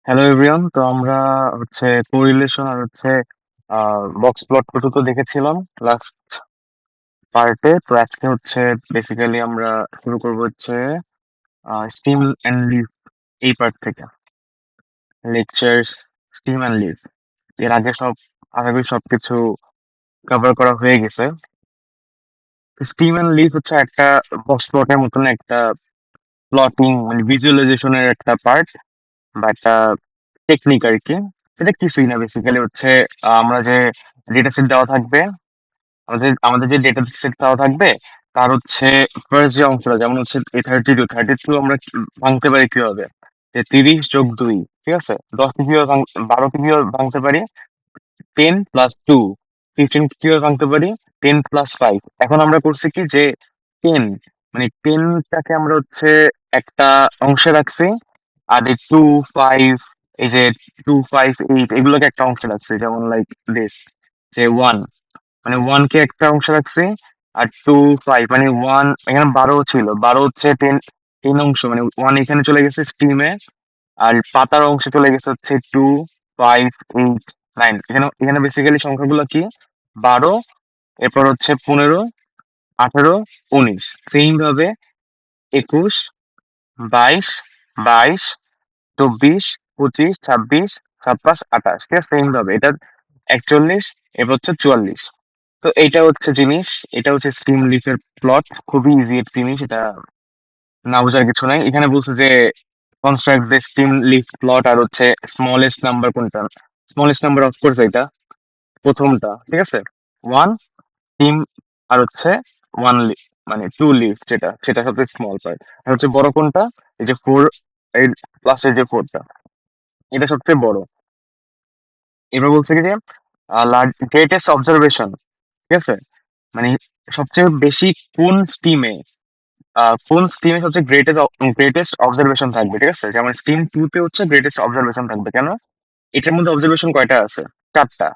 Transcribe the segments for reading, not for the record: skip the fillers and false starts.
Hello everyone. তো আমরা correlation আর box plot পর্যন্ত দেখেছিলাম লাস্ট পার্টে। তো আজকে বেসিক্যালি আমরা শুরু করবো স্টিম অ্যান্ড লিভ এই পার্ট থেকে। লেকচার স্টিম অ্যান্ড লিভ এর আগে আশা করি সবকিছু কভার করা হয়ে গেছে। স্টিম অ্যান্ড লিভ হচ্ছে একটা বক্স প্লটের মতন একটা প্লটিং মানে ভিজুয়ালাইজেশনের একটা পার্ট বা একটা টেকনিক আর কি। সেটা কিছুই না, বেসিক্যালি আমরা যে ডেটা সেট দেওয়া থাকবে, আমাদের যে ডেটা সেট দেওয়া থাকবে তার ফার্স্ট যে অংশটা, যেমন এ 32 আমরা ভাঙতে পারি কিভাবে, যে 30 + 2, ঠিক আছে, 10কে কিভাবে 12কে কিভাবে ভাঙতে পারি, 10 + 2, 15কে কিভাবে ভাঙতে পারি, 10 + 5। এখন আমরা করছি কি যে 10 মানে 10টাকে আমরা একটা অংশে রাখছি, আর এই 2 5, এই যে 2 5 8 এগুলোকে একটা অংশে রাখছি, যেমন লাইক দিস, যে 1 মানে 1কে একটা অংশে রাখছি, আর 2 5 মানে 1 এখানে 12 ছিল, 12 10 অংশ, মানে 1 এখানে চলে গেছে স্টিমে, আর পাতার অংশে চলে গেছে 2 5 8 9। এখানে এখানে বেসিক্যালি সংখ্যাগুলো কি, 12, এরপর 15, 18, 19, সেম ভাবে 21, 22, 24, 25, 26, 27, 28, ঠিক আছে, সেম ভাবে এটা 41, এরপর 44। তো এইটা জিনিস, এটা স্টিম লিফের প্লট। খুবই ইজি একটা জিনিস, এটা না বোঝার কিছু নাই। এখানে বলছে যে construct the stem leaf plot, আর স্মলেস্ট নাম্বার কোনটা, স্মলেস্ট নাম্বার অফকোর্স এটা প্রথমটা, ঠিক আছে, 1 স্টিম, আর 1 লিফ মানে 2 লিফ, যেটা সেটা সবচেয়ে স্মল পার্ট, আর বড় কোনটা, এই যে 4, এই লাস্টের যে 4টা, এটা সবচেয়ে বড়। এবার বলছে কি যে গ্রেটেস্ট অবজারভেশন, ঠিক আছে, মানে সবচেয়ে বেশি কোন স্টিমে সবচেয়ে গ্রেটেস্ট অবজারভেশন থাকবে, ঠিক আছে, যেমন স্টিম 2 তে গ্রেটেস্ট অবজারভেশন থাকবে। কেন? এটার মধ্যে অবজারভেশন কয়টা আছে? 4টা,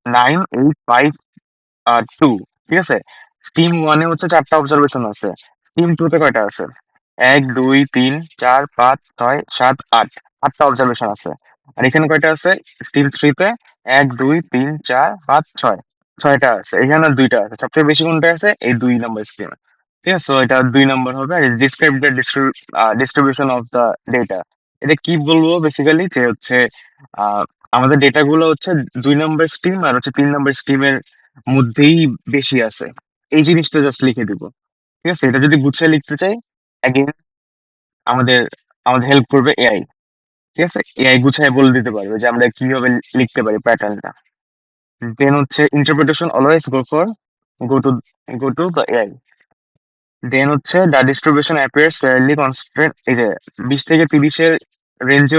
9 8 5 আর 2, ঠিক আছে। স্টিম 1-এ 4টা অবজারভেশন আছে, স্টিম 2-তে কয়টা আছে? 1 2 3 4 5 6 7 8, 8টা অবজারভেশন আছে। আর এখানে কয়টা আছে? স্টিম 3-তে 1 2 3 4 5 6, 6টা আছে। এখানে 2টা আছে, সবচেয়ে বেশি কোনটা আছে? এই 2 নম্বর স্টিমে, ঠিক আছে। তো এটা 2 নম্বর হবে। আর describe the distribution of the data, এটা কি বলবো বেসিক্যালি, যে আহ, আমাদের ডেটা গুলো 2 নম্বর স্ট্রিম আর 3 নম্বর স্ট্রিমের মধ্যেই বেশি আছে, এই জিনিসটা জাস্ট লিখে দিব, ঠিক আছে। এটা যদি গুছিয়ে লিখতে চাই, অ্যাগেন আমাদের আমাদের হেল্প করবে এআই, ঠিক আছে। এআই গুছায় বলে দিতে পারবে যে আমরা কিভাবে লিখতে পারি প্যাটার্নটা। Then interpretation, always go to the AI. Then the distribution appears fairly constrained, এই যে 20 থেকে 30-এর রেঞ্জে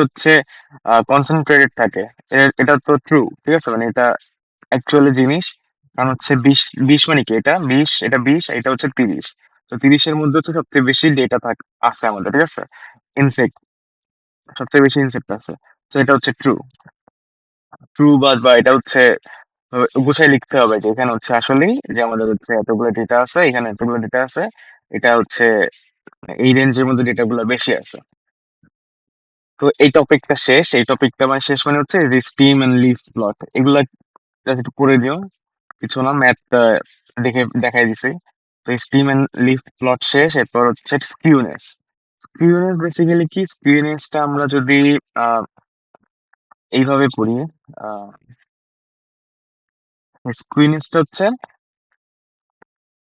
কনসেন্ট্রেটেড থাকে। এটা তো ট্রু, ঠিক আছে, মানে এটা অ্যাকচুয়ালি জিনিস। কারণ 20 মানে কি, এটা 20 এটা 30। তো 30-এর মধ্যে সবচেয়ে বেশি ডেটা আছে আমাদের, ঠিক আছে। ইনসেক্ট, সবচেয়ে বেশি ইনসেক্ট আছে। তো এটা ট্রু, বা এটা গুছাই লিখতে হবে, যে এখানে আসলেই যে আমাদের এতগুলো ডেটা আছে, এখানে এতগুলো ডেটা আছে, এটা এই রেঞ্জের মধ্যে ডেটা গুলো বেশি আছে। তো এই টপিকটা শেষ, এই টপিকটা মানে শেষ মানে যে স্টিম এন্ড লিফ প্লট, এগুলা just একটু করে দিও, কিছু না, ম্যাথ দেখাই দিছি। তো স্টিম এন্ড লিফ প্লট শেষ, এরপর স্কিউনেস। স্কিউনেস বেসিক্যালি কি, স্কিউনেসটা আমরা যদি আহ এইভাবে পড়ি, আহ স্কিউনেসটা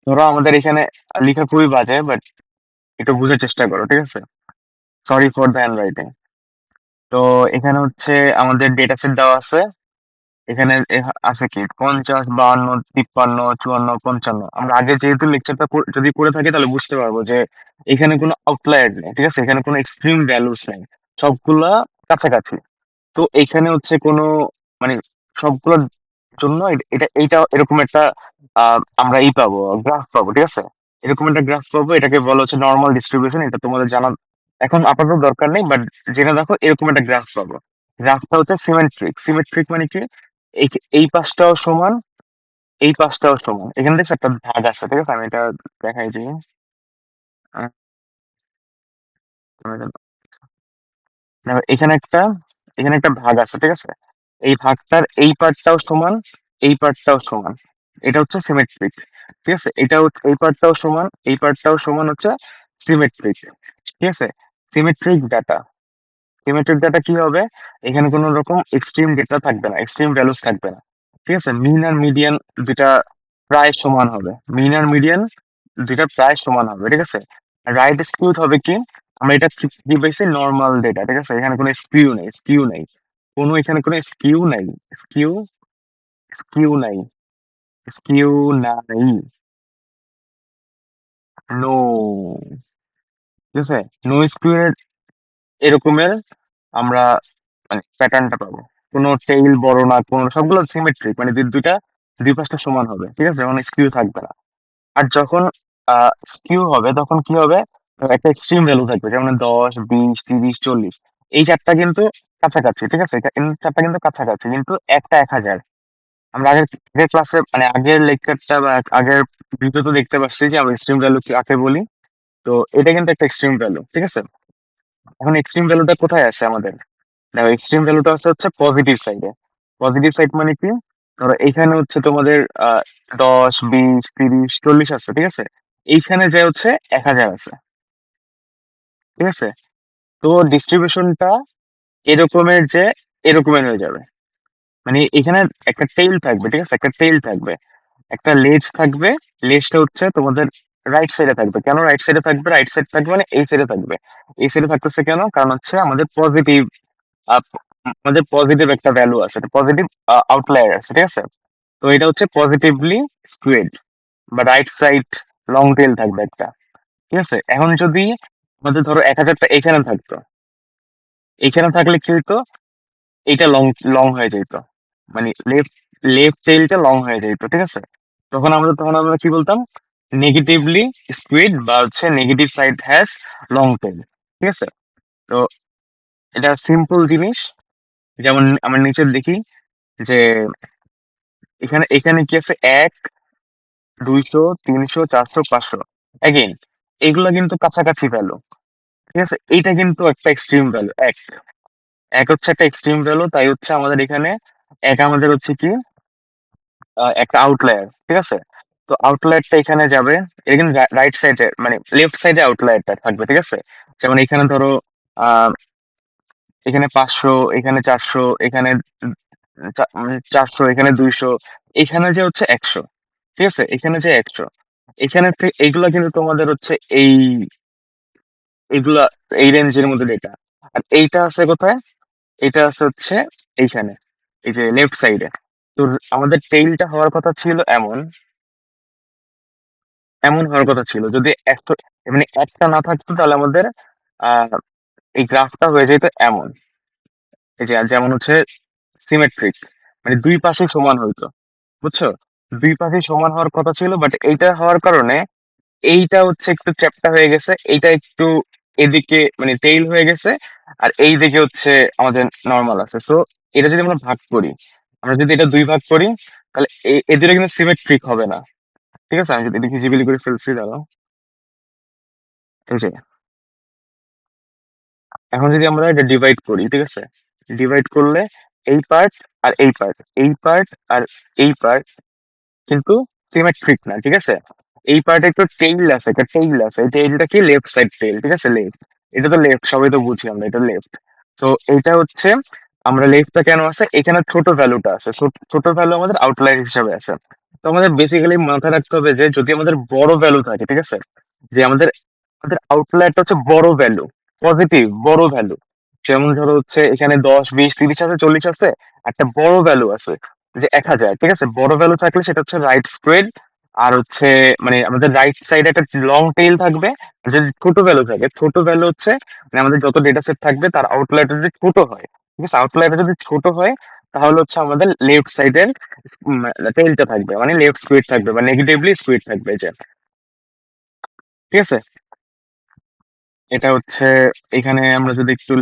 ধরো আমাদের এখানে লেখা খুবই বাজে, বাট একটু বোঝার চেষ্টা করো, ঠিক আছে। Sorry for the hand writing. তো এখানে আমাদের ডেটা সেট দেওয়া আছে। এখানে আছে কি 50 52 53 54 55। আমরা আগে যেহেতু লেকচারটা যদি করে থাকি তাহলে বুঝতে পারবো যে এখানে কোনো আউটলায়ার নেই, ঠিক আছে, এখানে কোনো এক্সট্রিম ভ্যালুস নেই, সবগুলা কাছাকাছি। তো এখানে কোনো মানে সবগুলোর জন্য এইটা এরকম একটা আমরা পাবো, গ্রাফ পাবো, ঠিক আছে। এরকম একটা গ্রাফ পাবো, এটাকে বলা নর্মাল ডিস্ট্রিবিউশন। এটা তোমাদের জানা এখন আপাতত দরকার নেই, বাট জেনে দেখো, এরকম একটা গ্রাফ পাবো। গ্রাফটা সিমেট্রিক। সিমেট্রিক মানে কি, এই এই পাশটাও সমান, এই পাশটাও সমান। এখানে দেখছো একটা দাগ আছে, ঠিক আছে, আমি এটা দেখাই দিই। আহ, দেখো, এখানে একটা এখানে একটা ভাগ আছে, ঠিক আছে? এই ভাগটার এই পার্টটাও সমান, এই পার্টটাও সমান। এটা হচ্ছে সিমেট্রিক, ঠিক আছে? এটা হচ্ছে এই পার্টটাও সমান, এই পার্টটাও সমান হচ্ছে সিমেট্রিক, ঠিক আছে? সিমেট্রিক ডাটা, সিমেট্রিক ডাটা কি হবে? এখানে কোনো রকম এক্সট্রিম ডেটা থাকবে না, এক্সট্রিম ভ্যালুস থাকবে না, ঠিক আছে? মিন আর মিডিয়ান দুটা প্রায় সমান হবে, মিন আর মিডিয়ান দুটা প্রায় সমান হবে, ঠিক আছে? রাইট স্কিউড হবে কি? আমরা এটা কি পাইছি? নর্মাল ডেটা, ঠিক আছে? এখানে কোনো স্কিউ নেই, স্কিউ নেই, কোনো এখানে কোনো স্কিউ নাই, স্কিউ, স্কিউ নাই, স্কিউ নাই, নো, ঠিক আছে? নো স্কিউ এরকমের আমরা মানে প্যাটার্নটা পাবো। কোনো টেইল বড় না, কোনো সবগুলো সিমেট্রিক, মানে দুইটা দুই পাশটা সমান হবে, ঠিক আছে? যখন স্কিউ থাকবে না। আর যখন স্কিউ হবে তখন কি হবে? একটা এক্সট্রিম ভ্যালু থাকবে, যেমন 10, 20, 30, 40। এই চারটা কিন্তু কাছাকাছি, ঠিক আছে? এই চারটা কিন্তু কাছাকাছি, কিন্তু একটা 1000। আমরা আগের আগের ক্লাসে মানে আগের লেকচারটা বা আগের ভিডিওতে দেখতে পাচ্ছি যে আমরা এক্সট্রিম ভ্যালু কাকে বলি। তো এটা কিন্তু একটা এক্সট্রিম ভ্যালু, ঠিক আছে? এখন এক্সট্রিম ভ্যালুটা কোথায় আছে আমাদের? দেখো, এক্সট্রিম ভ্যালুটা আছে হচ্ছে পজিটিভ সাইডে। পজিটিভ সাইড মানে কি? ধরো এইখানে হচ্ছে তোমাদের 10, 20, 30, 40 আছে, ঠিক আছে? এইখানে যে হচ্ছে 1000 আছে, ঠিক আছে? তো ডিস্ট্রিবিউশনটা এরকমের যে এরকমের হয়ে যাবে। মানে এখানে একটা টেইল থাকবে, ঠিক আছে? একটা টেইল থাকবে, একটা লেজ থাকবে। লেজটা হচ্ছে তোমাদের রাইট সাইডে থাকবে। কেন রাইট সাইডে থাকবে? রাইট সাইড থাকবে মানে এই সাইডে থাকবে। এই সাইডে থাকতেছে কেন? কারণ হচ্ছে আমাদের পজিটিভ, আমাদের পজিটিভ একটা ভ্যালু আছে, পজিটিভ আউটলায়ার আছে, ঠিক আছে? তো এটা হচ্ছে পজিটিভলি স্কুয়েড বা রাইট সাইড লং টেল থাকবে একটা, ঠিক আছে? এখন যদি আমাদের ধরো 1000টা এখানে থাকতো, এখানে থাকলে কি হইতো? এইটা লং লং হয়ে যেত, মানে লেফট লেফট টেইলটা লং হয়ে যেত, ঠিক আছে? তখন আমরা কি বলতাম? নেগেটিভলি স্কুইড বা হচ্ছে negative side has long tail, ঠিক আছে? তো এটা সিম্পল জিনিস। যেমন আমরা নিচে দেখি যে এখানে এখানে কি আছে? 1, 200, 300, 400, 500। এগেইন এগুলা কিন্তু কাছাকাছি ভ্যালু, ঠিক আছে? এইটা কিন্তু একটা এক্সট্রিম ভ্যালু। এক এক হচ্ছে একটা এক্সট্রিম ভ্যালু, তাই হচ্ছে আমাদের এখানে আমাদের হচ্ছে কি একটা আউটলায়ার, ঠিক আছে? তো আউটলায়ারটা এখানে যাবে, এটা কিন্তু রাইট সাইডে মানে লেফট সাইডে আউটলায়ারটা থাকবে, ঠিক আছে? যেমন এখানে ধরো আহ এখানে 500, এখানে 400, এখানে 400, এখানে 200, এখানে যে হচ্ছে 100, ঠিক আছে? এখানে যে 100, এখানে এইগুলা কিন্তু তোমাদের হচ্ছে এই এগুলা এই রেঞ্জের মধ্যে ডেটা। আর এইটা আছে কোথায়? এটা আছে হচ্ছে এইখানে, এই যে লেফট সাইডে। তো আমাদের টেইলটা হওয়ার কথা ছিল এমন, এমন হওয়ার কথা ছিল। যদি একটা মানে একটা না থাকতো তাহলে আমাদের আহ এই গ্রাফটা হয়ে যেত এমন, এই যে যেমন হচ্ছে সিমেট্রিক, মানে দুই পাশে সমান হইতো, বুঝছো? দুই পাশে সমান হওয়ার কথা ছিল, বাট এইটা হওয়ার কারণে এইটা হচ্ছে একটু চ্যাপ্টা হয়ে গেছে, এইটা একটু এদিকে মানে টেইল হয়ে গেছে, আর এই দিকে হচ্ছে আমাদের নর্মাল আছে। সো এটা যদি আমরা ভাগ করি, আমরা যদি এটা দুই ভাগ করি, তাহলে এদের কিন্তু সিমেট্রিক হবে না, ঠিক আছে? আমি যদি এটা ভিজিবিলি করে ফেলছি, দাঁড়াও, এই যে এখন যদি আমরা এটা ডিভাইড করি, ঠিক আছে? ডিভাইড করলে এই পার্ট আর এই পার্ট, এই পার্ট আর এই পার্ট কিন্তু সিমেট্রিক না, ঠিক আছে? এই পার্টে একটু টেইল আছে, একটা টেইল আছে, এই টেইলটা কি? লেফট সাইড টেইল, ঠিক আছে? লেফট, এটা তো লেফট, সবাই তো বুঝি আমরা এটা লেফট। তো এইটা হচ্ছে আমরা লেফটটা কেন আছে? এখানে ছোট ভ্যালুটা আছে, ছোট ভ্যালু আমাদের আউটলাইন হিসাবে আছে। তো আমাদের বেসিক্যালি মাথায় রাখতে হবে যে যদি আমাদের বড় ভ্যালু থাকে, ঠিক আছে? যে আমাদের আমাদের আউটলাইনটা হচ্ছে বড় ভ্যালু, পজিটিভ বড় ভ্যালু। যেমন ধরো হচ্ছে এখানে 10, 20, 30 আছে, 40 আছে, একটা বড় ভ্যালু আছে যে 1000, ঠিক আছে? বড় ভ্যালু থাকলে সেটা হচ্ছে রাইট স্কোয়ার। আর হচ্ছে মানে আমাদের রাইট সাইডে একটা লং টেইল থাকবে। আর যদি ছোট ভ্যালু থাকে, ছোট ভ্যালু হচ্ছে মানে আমাদের যত ডেটা সেট থাকবে তার আউটলাইনটা যদি ছোট হয়, ঠিক আছে? আউটলাইনটা যদি ছোট হয় তাহলে হচ্ছে আমাদের লেফট সাইডের টেইলটা থাকবে, মানে লেফট স্কুইড থাকবে বা নেগেটিভলি স্কুইড থাকবে, এই যে, ঠিক আছে? এটা হচ্ছে এখানে আমরা যদি একটু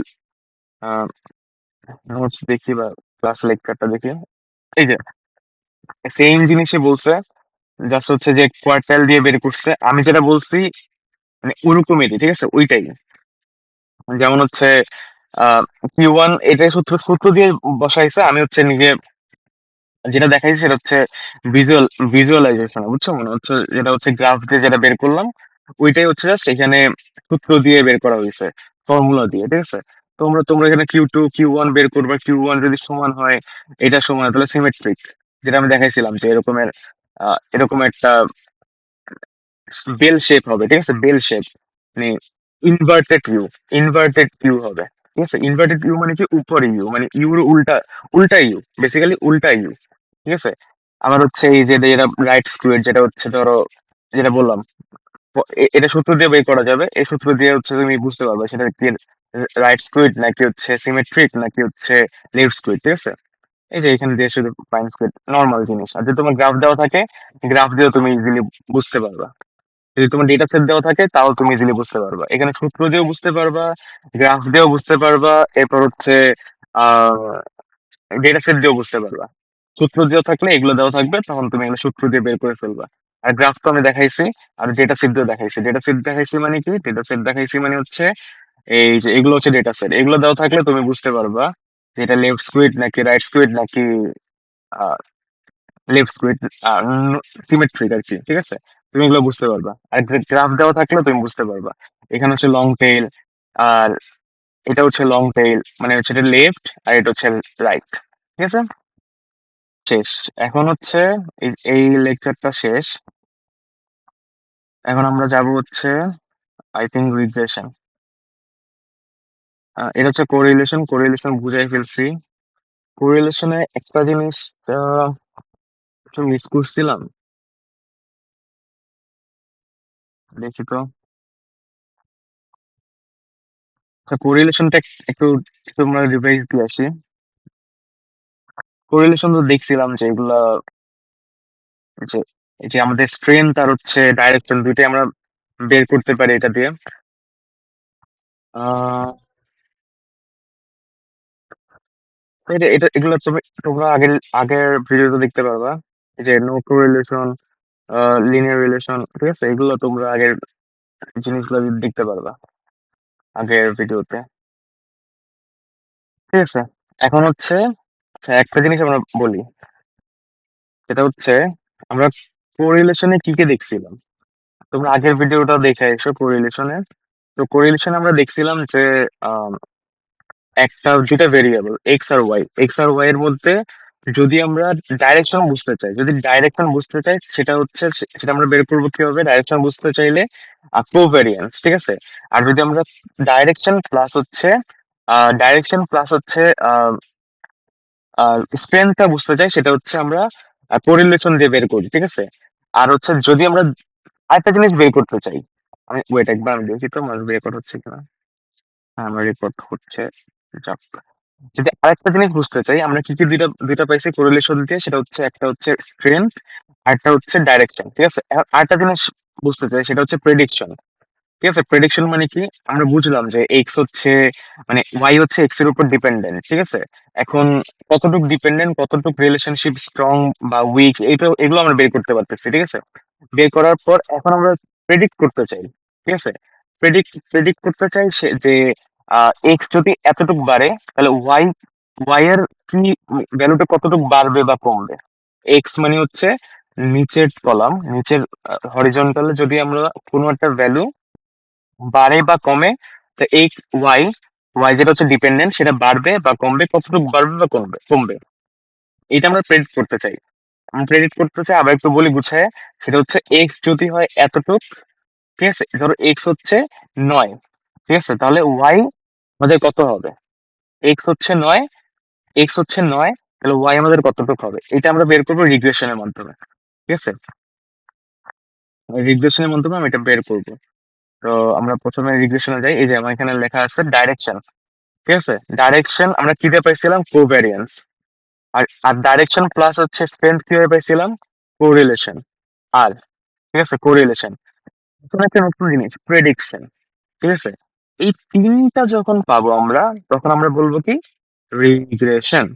নোটস দেখি বা ক্লাস লেকচারটা দেখি, এই যে সেম জিনিসই বলছে, জাস্ট হচ্ছে যে কোয়ার্টাইল দিয়ে বের করছে। আমি যেটা বলছি মানে ওরকমেরই, ঠিক আছে? ওইটাই। যেমন হচ্ছে কিউ ওয়ান এটা সূত্র সূত্র দিয়ে বসাইছে, আমি হচ্ছে নিজে যেটা দেখাইছি সেটা হচ্ছে ভিজুয়াল ভিজুয়ালাইজেশন, বুঝছো? মনে হচ্ছে যেটা হচ্ছে গ্রাফ দিয়ে যেটা বের করলাম, ওইটাই হচ্ছে জাস্ট এখানে সূত্র দিয়ে বের করা হয়েছে, ফর্মুলা দিয়ে, ঠিক আছে? তোমরা তোমরা এখানে কিউ ওয়ান বের করবে, কিউ ওয়ান যদি সমান হয়, এটা সমান হয়, তাহলে সিমেট্রিক, যেটা আমি দেখাইছিলাম যে এরকমের এরকম একটা বেল শেপ হবে, ঠিক আছে? বেল শেপ মানে ইনভার্টেড ইউ হবে, ঠিক আছে? ইনভার্টেড ইউ মানে কি, উপরে ইউ মানে ইউর উল্টা, উল্টা ইউ, বেসিক্যালি উল্টা ইউ, ঠিক আছে? আবার হচ্ছে এই যে যেটা রাইট স্কোয়ার, যেটা হচ্ছে ধরো, যেটা বললাম, এটা সূত্র দিয়ে বের করা যাবে, এই সূত্র দিয়ে হচ্ছে তুমি বুঝতে পারবে সেটা কি রাইট স্কোয়ার নাকি হচ্ছে সিমেট্রিক নাকি হচ্ছে লেফট স্কোয়ার, ঠিক আছে? এই যে এখানে দিয়ে শুধু পাইন স্কোয়ার নর্মাল জিনিস, আর যদি তোমার গ্রাফ দেওয়া থাকে, গ্রাফ দিয়েও তুমি ইজিলি বুঝতে পারবা। যদি তোমার ডেটা সেট দেওয়া থাকে তাও তুমি ইজিলি বুঝতে পারবা, এখানে সূত্র দিয়েও বুঝতে পারবা, গ্রাফ দিয়েও বুঝতে পারবা, এরপর হচ্ছে আহ ডেটা সেট দিয়েও বুঝতে পারবা। সূত্র দেওয়া থাকলে, এগুলো দেওয়া থাকবে, তখন তুমি এগুলো সূত্র দিয়ে বের করে ফেলবা। আর গ্রাফ তো আমি দেখাইছি, আর ডেটা সেট দিয়েও দেখাইছি। ডেটা সেট দেখাইছি মানে কি, ডেটা সেট দেখাইছি মানে হচ্ছে এই যে এগুলো হচ্ছে ডেটা সেট, এগুলো দেওয়া থাকলে তুমি বুঝতে পারবা যে এটা লেফট স্কুইড নাকি রাইট স্কুইড নাকি লেফট স্কুইড, সিমেট্রিক আর কি, ঠিক আছে? তুমি এগুলো বুঝতে পারবা। আর গ্রাফ দেওয়া থাকলে তুমি বুঝতে পারবা এখানে হচ্ছে লং টেইল, আর এটা হচ্ছে লং টেইল, মানে হচ্ছে এটা লেফট আর এটা হচ্ছে রাইট, ঠিক আছে? শেষ। এখন হচ্ছে এই লেকচারটা শেষ। এখন আমরা যাব হচ্ছে আই থিঙ্ক রিগ্রেশন। এটা হচ্ছে কোরিলেশন, কোরিলেশন বুঝাই ফেলছি। কোরিলেশনে একটা জিনিস আহ, একটু মিস করছিলাম, দেখি তো। আচ্ছা, কোরিলেশনটা একটু একটু আমরা রিভাইজ দিয়ে আসি। কোরিলেশন তো দেখছিলাম যে এগুলা, যে এই যে আমাদের স্ট্রেংথ আর হচ্ছে ডাইরেকশন দুইটাই আমরা বের করতে পারি এটা দিয়ে। আহ এটা এটা এগুলো তুমি তোমরা আগের আগের ভিডিওতে দেখতে পারবা, এই যে নো কোরিলেশন, লিনিয়ার রিলেশন, ঠিক আছে? এগুলো তোমরা আগের জিনিসগুলো দেখতে পারবা আগের ভিডিওতে, ঠিক আছে? এখন হচ্ছে, আচ্ছা একটা জিনিস আমরা বলি, সেটা হচ্ছে আমরা কোরিলেশনে কি কি দেখছিলাম। তোমরা আগের ভিডিওটা দেখে এসো কোরিলেশনে। তো কোরিলেশনে আমরা দেখছিলাম যে একটা যেটা ভেরিয়েবল এক্স আর ওয়াই এর মধ্যে যদি আমরা ডাইরেকশন বুঝতে চাই, যদি ডাইরেকশন বুঝতে চাই, সেটা হচ্ছে সেটা আমরা বের করবো কিভাবে, ডাইরেকশন বুঝতে চাইলে কোভ্যারিয়েন্স, ঠিক আছে? আর যদি আমরা ডাইরেকশন প্লাস হচ্ছে ডাইরেকশন প্লাস হচ্ছে স্ট্রেংথটা বুঝতে চাই, সেটা হচ্ছে আমরা কোরিলেশন দিয়ে বের করি, ঠিক আছে? আর হচ্ছে যদি আমরা আরেকটা জিনিস বের করতে চাই, আমি ওয়েট একবার আমি দেখি তো আমার রেকর্ড হচ্ছে কিনা। হ্যাঁ, আমার রেকর্ড হচ্ছে। যাক, যদি আরেকটা জিনিস বুঝতে চাই, আমরা কি কি দুইটা দুইটা পাইছি কোরিলেশন দিয়ে, সেটা হচ্ছে একটা হচ্ছে স্ট্রেংথ, আরেকটা হচ্ছে ডাইরেকশন, ঠিক আছে? আরেকটা জিনিস বুঝতে চাই, সেটা হচ্ছে প্রেডিকশন, ঠিক আছে? প্রেডিকশন মানে কি, আমরা বুঝলাম যে এক্স হচ্ছে মানে ওয়াই হচ্ছে এক্স এর উপর ডিপেন্ডেন্ট, ঠিক আছে? এখন কতটুকু ডিপেন্ডেন্ট, কতটুকু রিলেশনশিপ স্ট্রং বা উইক, এগুলো আমরা বের করতে পারতেছি, ঠিক আছে? বের করার পর এখন আমরা প্রেডিক্ট করতে চাই, ঠিক আছে? প্রেডিক্ট করতে চাই যে এক্স যদি এতটুকু বাড়ে, তাহলে ওয়াই ওয়াই এর কি ভ্যালুটা কতটুকু বাড়বে বা কমবে। এক্স মানে হচ্ছে নিচের কলাম, নিচের হরিজন্টালে যদি আমরা কোনো একটা ভ্যালু বাড়ে বা কমে, তো এই ওয়াই ওয়াই যেটা হচ্ছে ডিপেন্ডেন্ট, সেটা বাড়বে বা কমবে, কতটুকু বাড়বে বা কমবে কমবে, এটা আমরা প্রেডিক্ট করতে চাই। আমরা প্রেডিক্ট করতে চাই, আবার একটু বলি গুছায়, সেটা হচ্ছে এক্স যদি হয় এতটুক, ঠিক আছে? ধরো এক্স হচ্ছে 9, ঠিক আছে? তাহলে ওয়াই আমাদের কত হবে? এক্স হচ্ছে 9, এক্স হচ্ছে 9, তাহলে ওয়াই আমাদের কতটুকু হবে, এটা আমরা বের করবো রিগ্রেশনের মাধ্যমে, ঠিক আছে? রিগ্রেশনের মাধ্যমে আমি এটা বের করবো। তো আমরা প্রথমে রিগ্রেশনে যাই, এই যে আমার এখানে লেখা আছে ডাইরেকশন, ঠিক আছে? ডাইরেকশন আমরা কি দিয়ে পাইছিলাম, কোভ্যারিয়েন্স। আর ডাইরেকশন প্লাস হচ্ছে স্ট্রেংথ কিভাবে পাইছিলাম, কোরিলেশন। আর ঠিক আছে, কোরিলেশন। এখন একটা নতুন জিনিস, প্রেডিকশন, ঠিক আছে? এই তিনটা যখন পাবো আমরা, তখন আমরা বলবো কি, রিগ্রেশন।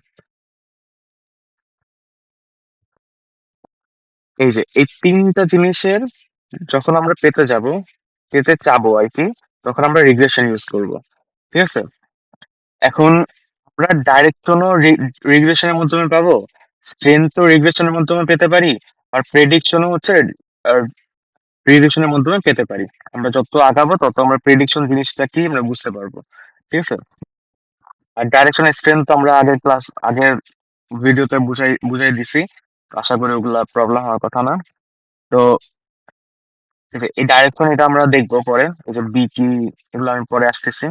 এই যে এই তিনটা জিনিসের যখন আমরা পেতে চাবো আর কি, তখন আমরা রিগ্রেশন ইউজ করব, ঠিক আছে? এখন আমরা ডাইরেক্ট কোনো রিগ্রেশনের মাধ্যমে পাবো, স্ট্রেংথ তো রিগ্রেশনের মাধ্যমে পেতে পারি, আর প্রেডিকশনও হচ্ছে রিগ্রেশনের মাধ্যমে পেতে পারি। আমরা যত আগাবো তত আমরা প্রেডিকশন জিনিসটা কি আমরা বুঝতে পারবো। ঠিক আছে? আর ডাইরেকশন স্ট্রেংথ তো আমরা আগের ভিডিওতে বুঝাই দিছি। আশা করি ওগুলা প্রবলেম হওয়ার কথা না। তো এই ডাইরেকশন এটা আমরা দেখবো পরে, এই যে বি কি, এগুলো আমি পরে আসতেছি।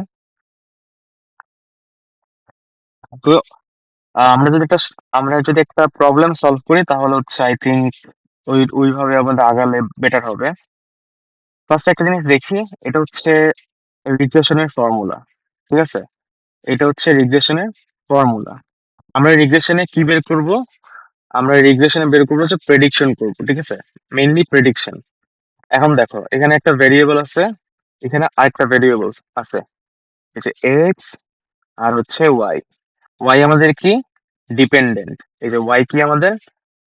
তো আমরা যদি একটা প্রবলেম সলভ করি তাহলে হচ্ছে আই থিঙ্ক ওইভাবে আমাদের আগালে বেটার হবে। ফার্স্ট একটা জিনিস দেখি, এটা হচ্ছে রিগ্রেশনের ফর্মুলা। ঠিক আছে? এটা হচ্ছে রিগ্রেশনের ফর্মুলা। আমরা রিগ্রেশনে কি বের করব? আমরা রিগ্রেশনে বের করবো হচ্ছে প্রেডিকশন করবো। ঠিক আছে? Mainly prediction. এখন দেখো এখানে একটা ভেরিয়েবল আছে, এখানে আরেকটা ভেরিয়েবল আছে, এই যে এক্স আর হচ্ছে ওয়াই। ওয়াই আমাদের কি? ডিপেন্ডেন্ট। এই যে ওয়াই কি আমাদের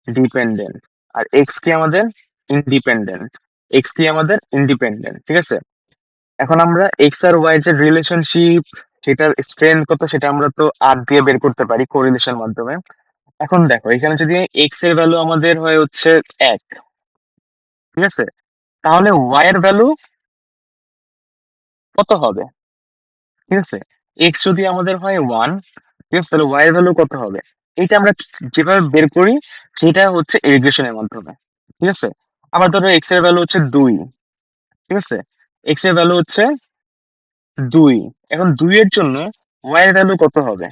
ডিপেন্ডেন্ট, আর এক্স কি আমাদের ইন্ডিপেন্ডেন্ট। এক্স কি আমাদের ইন্ডিপেন্ডেন্ট। ঠিক আছে? এখন আমরা এক্স আর ওয়াই যে রিলেশনশিপ, সেটার স্ট্রেংথ কত সেটা আমরা তো আর দিয়ে বের করতে পারি কোরিলেশন মাধ্যমে। এখন দেখো এখানে যদি এক্স এর ভ্যালু আমাদের হয় হচ্ছে 1, ঠিক আছে, তাহলে ওয়াই এর ভ্যালু কত হবে? ঠিক আছে? এক্স যদি আমাদের হয় 1, ঠিক আছে, তাহলে ওয়াই এর ভ্যালু কত হবে? এটা আমরা যেভাবে বের করি সেটা হচ্ছে ইরিগেশনের মাধ্যমে। ঠিক আছে? আবার ধরো এক্স এর ভ্যালু হচ্ছে 2, ঠিক আছে, এক্স এর ভ্যালু হচ্ছে 2। এখন 2 এর জন্য ওয়াই এর ভ্যালু কত হবে?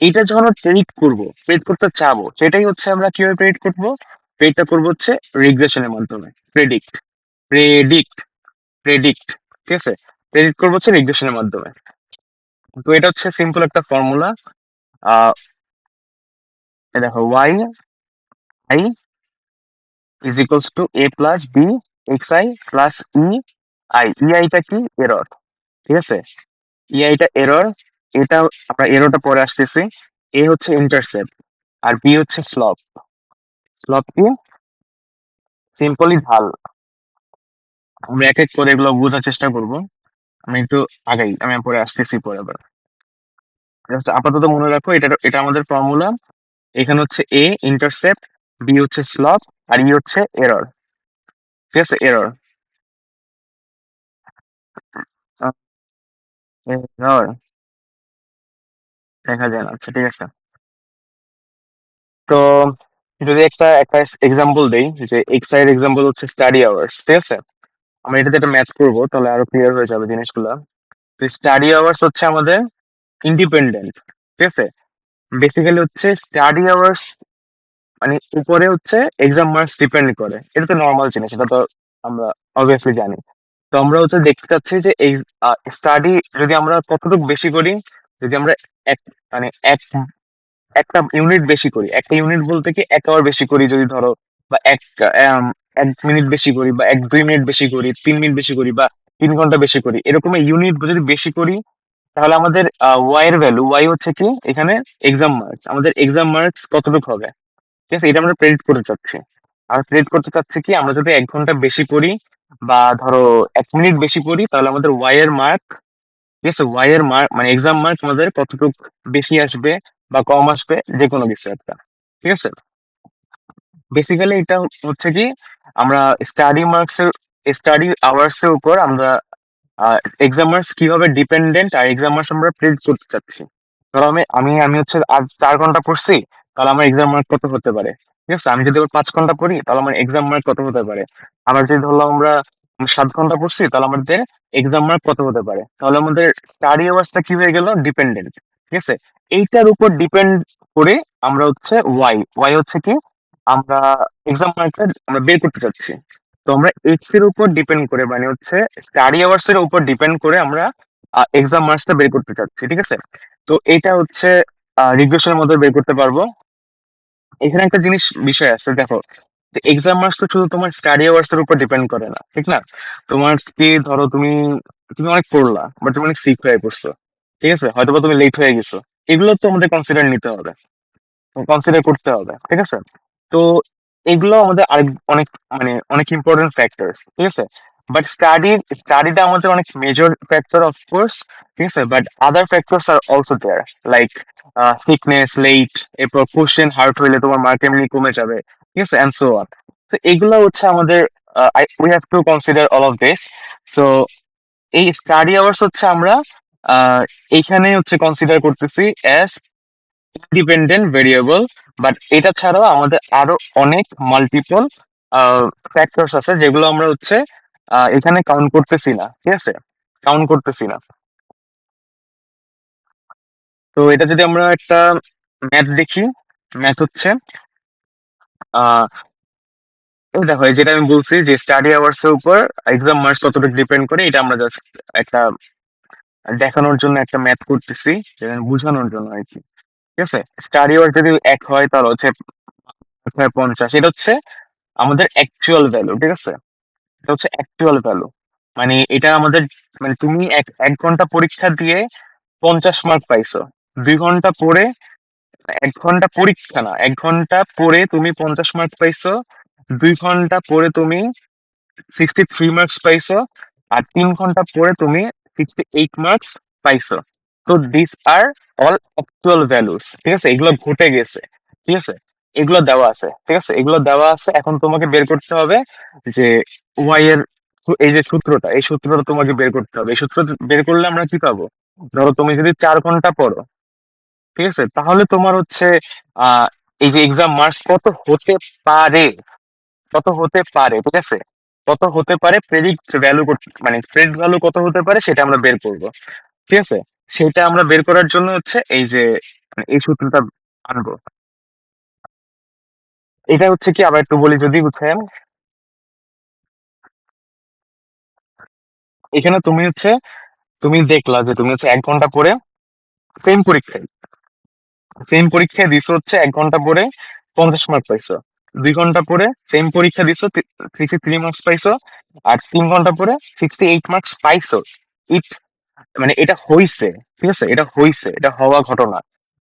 এটা যখন প্রেডিক্ট করব, প্রেডিক্ট করতে চাবো, সেটাই হচ্ছে আমরা কিভাবে প্রেডিক্ট করব? প্রেডিক্টটা করবো হচ্ছে রিগ্রেশনের মাধ্যমে। প্রেডিক্ট প্রেডিক্ট প্রেডিক্ট ঠিক আছে? প্রেডিক্ট করবো হচ্ছে রিগ্রেশনের মাধ্যমে। তো এটা হচ্ছে সিম্পল একটা ফর্মুলা। আহ দেখো y i is equals to A plus B x i plus e i. E আইটা কি? এরর। ঠিক আছে? ই আইটা এরর। এটা আমরা এররটা পরে আসতেছি। এ হচ্ছে ইন্টারসেপ্ট, আর বি হচ্ছে স্লপ। স্লপ কি? সিম্পলি ঢাল। আমরা এক এক করে এগুলো বোঝার চেষ্টা করব। আমি একটু আগাই, আমি পরে আসতেছি পরে আবার। জাস্ট আপাতত মনে রাখো এটা এটা আমাদের ফর্মুলা। এখানে হচ্ছে এ ইন্টারসেপ্ট, বি হচ্ছে স্লপ, আর ই হচ্ছে এরর। ঠিক আছে? এরর। এরর দেখা যায় না, আচ্ছা ঠিক আছে। তো যদি একটা একটা এক্সাম্পল দেই, যে এক্স এর এক্সাম্পল হচ্ছে স্টাডি আওয়ার্স। ঠিক আছে? আমরা এটাতে একটা ম্যাথ করবো, তাহলে আরো ক্লিয়ার হয়ে যাবে জিনিসগুলো। তো স্টাডি আওয়ার্স হচ্ছে আমাদের ইন্ডিপেন্ডেন্ট। ঠিক আছে? বেসিক্যালি হচ্ছে স্টাডি আওয়ার্স মানে উপরে হচ্ছে এক্সাম মার্কস ডিপেন্ড করে, এটা তো নর্মাল জিনিস, এটা তো আমরা অবভিয়াসলি জানি। তো আমরা হচ্ছে দেখতে চাচ্ছি যে এই স্টাডি যদি আমরা কতটুকু বেশি করি, যদি আমরা এক মানে একটা ইউনিট বেশি করি, একটা ইউনিট বলতে কি 1 আওয়ার বেশি করি যদি ধরো, বা 1 মিনিট বেশি করি, বা 1-2 মিনিট বেশি করি, 3 মিনিট বেশি করি, বা 3 ঘন্টা বেশি করি, এরকম ইউনিট যদি বেশি করি, তাহলে আমাদের ওয়াই এর ভ্যালু, ওয়াই হচ্ছে কি এখানে এক্সাম মার্কস, আমাদের এক্সাম মার্কস কতটুকু হবে। ঠিক আছে? এটা আমরা প্রেডিক্ট করতে চাচ্ছি। আর প্রেডিক্ট করতে চাচ্ছি কি, আমরা যদি 1 ঘন্টা বেশি করি বা ধরো 1 মিনিট বেশি করি, তাহলে আমাদের ওয়াই এর মার্ক, ঠিক আছে, ওয়াই এর মার্ক মানে এক্সাম মার্ক আমাদের কতটুকু বেশি আসবে বা কম আসবে, যে কোনো কিছু একটা। ঠিক আছে? বেসিক্যালি এটা হচ্ছে কি, আমরা স্টাডি আওয়ার্স এর উপর আমরা এক্সামার্স কিভাবে ডিপেন্ডেন্ট আর এক্সামার্স আমরা প্রেডিক্ট করতে চাচ্ছি। ধরো আমি আমি আমি হচ্ছে আজ 4 ঘন্টা পড়ছি, তাহলে আমার এক্সাম মার্ক কত হতে পারে। ঠিক আছে? আমি যদি আবার 5 ঘন্টা পড়ি তাহলে আমার এক্সাম মার্ক কত হতে পারে। আবার যদি ধরলাম আমরা 7 ঘন্টা পড়ছি, তাহলে আমাদের এক্সাম মার্ক কত হতে পারে। তাহলে আমাদের স্টাডি আওয়ার্সটা কি হয়ে গেল? ডিপেন্ডেন্ট। ঠিক আছে? এইটার উপর ডিপেন্ড করে আমরা হচ্ছে ওয়াই, ওয়াই হচ্ছে কি, আমরা এক্সাম মার্কটা আমরা বের করতে চাচ্ছি। তো আমরা এক্স এর উপর ডিপেন্ড করে মানে হচ্ছে স্টাডি আওয়ার্স এর উপর ডিপেন্ড করে আমরা এক্সাম মার্কসটা বের করতে চাচ্ছি। ঠিক আছে? তো এটা হচ্ছে রিগ্রেশনের মধ্যে বের করতে পারবো। এখানে একটা জিনিস বিষয় আছে, দেখো যে এক্সাম মার্কস তো শুধু তোমার স্টাডি আওয়ার্স এর উপর ডিপেন্ড করে না, ঠিক না? তোমার কি ধরো তুমি তুমি অনেক পড়লা, বাট তুমি অনেক সিক হয়ে পড়ছো। ঠিক আছে? হয়তোবা তুমি লেট হয়ে গেছো। এগুলো তো আমাদের কনসিডার নিতে হবে, কনসিডার করতে হবে। ঠিক আছে? তো এগুলো আমাদের আরেক অনেক মানে অনেক ইম্পর্টেন্ট ফ্যাক্টরস। ঠিক আছে? বাট স্টাডিটা আমাদের অনেক মেজর ফ্যাক্টর অফ কোর্স, ঠিক আছে, but other factors are also there, like sickness, late, এরপর কোশ্চেন হার্ড হইলে তোমার মার্ক এমনি কমে যাবে, ঠিক আছে, অ্যান্ড সো অন। তো এগুলো হচ্ছে আমাদের, we have to consider all of this. So এই স্টাডি আওয়ার্স হচ্ছে আমরা আহ, এইখানে হচ্ছে কনসিডার করতেছি অ্যাজ ইন্ডিপেন্ডেন্ট ভেরিয়েবল, বাট এটা ছাড়াও আমাদের আরো অনেক মাল্টিপল ফ্যাক্টরস আছে যেগুলো আমরা হচ্ছে এখানে কাউন্ট করতেছি না, ঠিক আছে, কাউন্ট করতেছি না। তো এটা যদি আমরা একটা ম্যাথ দেখি, ম্যাথ হচ্ছে আহ এই দেখো, এই যেটা আমি বলছি যে স্টাডি আওয়ার্স এর উপর এক্সাম মার্কস কতটুকু ডিপেন্ড করে, এটা আমরা জাস্ট একটা দেখানোর জন্য একটা ম্যাথ করতেছি, যেটা বোঝানোর জন্য আর কি, ঠিক আছে। স্টাডি আওয়ার যদি 1 হয় তাহলে হচ্ছে 50, এটা হচ্ছে আমাদের অ্যাকচুয়াল ভ্যালু, ঠিক আছে, এটা হচ্ছে অ্যাকচুয়াল ভ্যালু। মানে এটা আমাদের, মানে তুমি এক এক ঘন্টা পরীক্ষা দিয়ে 50 মার্ক পাইছো, 2 ঘন্টা পরে, 1 ঘন্টা পরীক্ষা না, 1 ঘন্টা পরে তুমি 50 মার্ক পাইছো, 2 ঘন্টা পরে তুমি 63 মার্কস পাইছো, আর 3 ঘন্টা পরে তুমি 68 মার্কস পাইছো। তো this are all actual values, ঠিক আছে, এগুলো ঘটে গেছে, ঠিক আছে, এগুলো দেওয়া আছে, ঠিক আছে, এগুলো দেওয়া আছে। এখন তোমাকে বের করতে হবে যে ওয়াই এর এই যে সূত্রটা, এই সূত্রটা তোমাকে বের করতে হবে। এই সূত্র বের করলে আমরা কি পাবো? ধরো তুমি যদি 4 ঘন্টা পড়ো, ঠিক আছে, তাহলে তোমার হচ্ছে আহ এই যে এক্সাম মার্কস কত হতে পারে, কত হতে পারে, ঠিক আছে, কত হতে পারে, প্রেডিক্ট ভ্যালু, মানে প্রেডিক্ট ভ্যালু কত হতে পারে সেটা আমরা বের করব, ঠিক আছে। সেটা আমরা বের করার জন্য হচ্ছে এই যে মানে এই সূত্রটা আনবো। এটা হচ্ছে কি, আবার একটু বলি যদি বুঝেন, এখানে তুমি হচ্ছে তুমি দেখলা যে তুমি হচ্ছে 1 ঘন্টা পরে সেম পরীক্ষায়, দিছো হচ্ছে 1 ঘন্টা পরে 50 মার্ক পাইছো, 2 ঘন্টা পরে সেম পরীক্ষা দিছো, 63 মার্কস পাইছো, আর 3 ঘন্টা পরে 68 মার্কস পাইছো। ইট মানে এটা হইছে, ঠিক আছে, এটা হইছে, এটা হওয়া ঘটনা।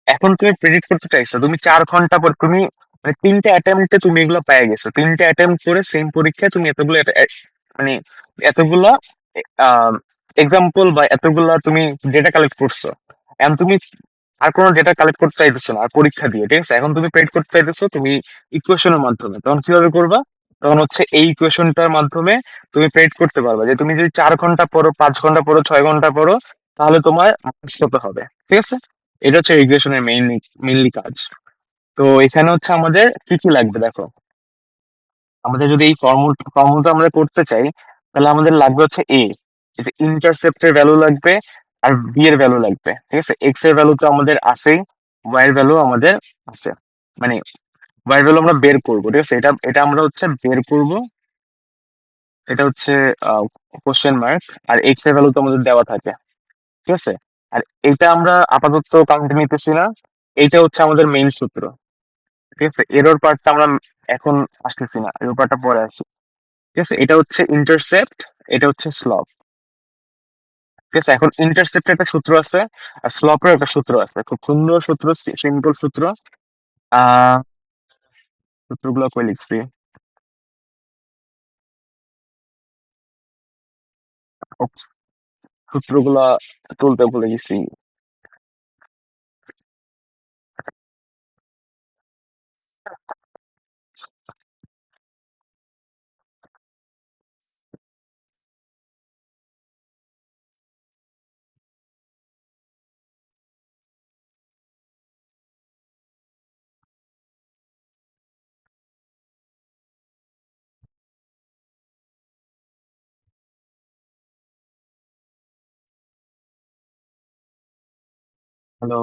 এখন তুমি প্রেডিক্ট করতে চাইছো, তুমি 4 ঘন্টা পর তুমি মানে 3টে অ্যাটেম্পটে তুমি এগুলো পেয়ে গেছো, 3টে অ্যাটেম্পট করে সেম পরীক্ষায় তুমি এতগুলো মানে এতগুলা এক্সাম্পল বা এতগুলা তুমি ডেটা কালেক্ট করছো। এখন তুমি আর কোনো ডেটা কালেক্ট করতে চাইতেছো না আর পরীক্ষা দিয়ে, ঠিক আছে, এখন তুমি প্রেডিক্ট করতে চাইতেছো তুমি ইকুয়েশনের মাধ্যমে। তখন কিভাবে করবা? তখন হচ্ছে এই ইকুয়েশনটার মাধ্যমে তুমি প্রেডিক্ট করতে পারবা যে তুমি যদি 4 ঘন্টা পড়ো, 5 ঘন্টা পড়ো, 6 ঘন্টা পড়ো, তাহলে তোমার মার্কস কত হবে, ঠিক আছে। এটা হচ্ছে রিগ্রেশনের মেইনলি কাজ। তো এখানে হচ্ছে আমাদের কি কি লাগবে দেখো, আমাদের যদি এই ফর্মুলাটা আমরা করতে চাই, তাহলে আমাদের লাগবে হচ্ছে এই যে ইন্টারসেপ্টের ভ্যালু লাগবে, আর বি এর ভ্যালু লাগবে, ঠিক আছে। এক্স এর ভ্যালু তো আমাদের আছেই, ওয়াই এর ভ্যালু আমাদের আছে, মানে ওয়াই এর ভ্যালু আমরা বের করবো, ঠিক আছে, এটা এটা আমরা হচ্ছে বের করব, এটা হচ্ছে কোশ্চেন মার্ক। আর এক্স এর ভ্যালু তো আমাদের দেওয়া থাকে, ঠিক আছে। আর এটা আমরা আপাতত কাউন্টে নিতেছি না, এইটা হচ্ছে আমাদের মেইন সূত্র, ঠিক আছে। এরর পার্টটা আমরা এখন আসতেছি না, এরর পার্টটা পরে আসি, ঠিক আছে। এটা হচ্ছে ইন্টারসেপ্ট, এটা হচ্ছে স্লপ, ঠিক আছে। এখন ইন্টারসেপ্টের একটা সূত্র আছে, আর স্লপের একটা সূত্র আছে, খুব সুন্দর সূত্র, সিম্পল সূত্র। আহ সূত্রগুলো কই লিখছি, Oops, সূত্রগুলা তুলতে ভুলে গেছি। হ্যালো,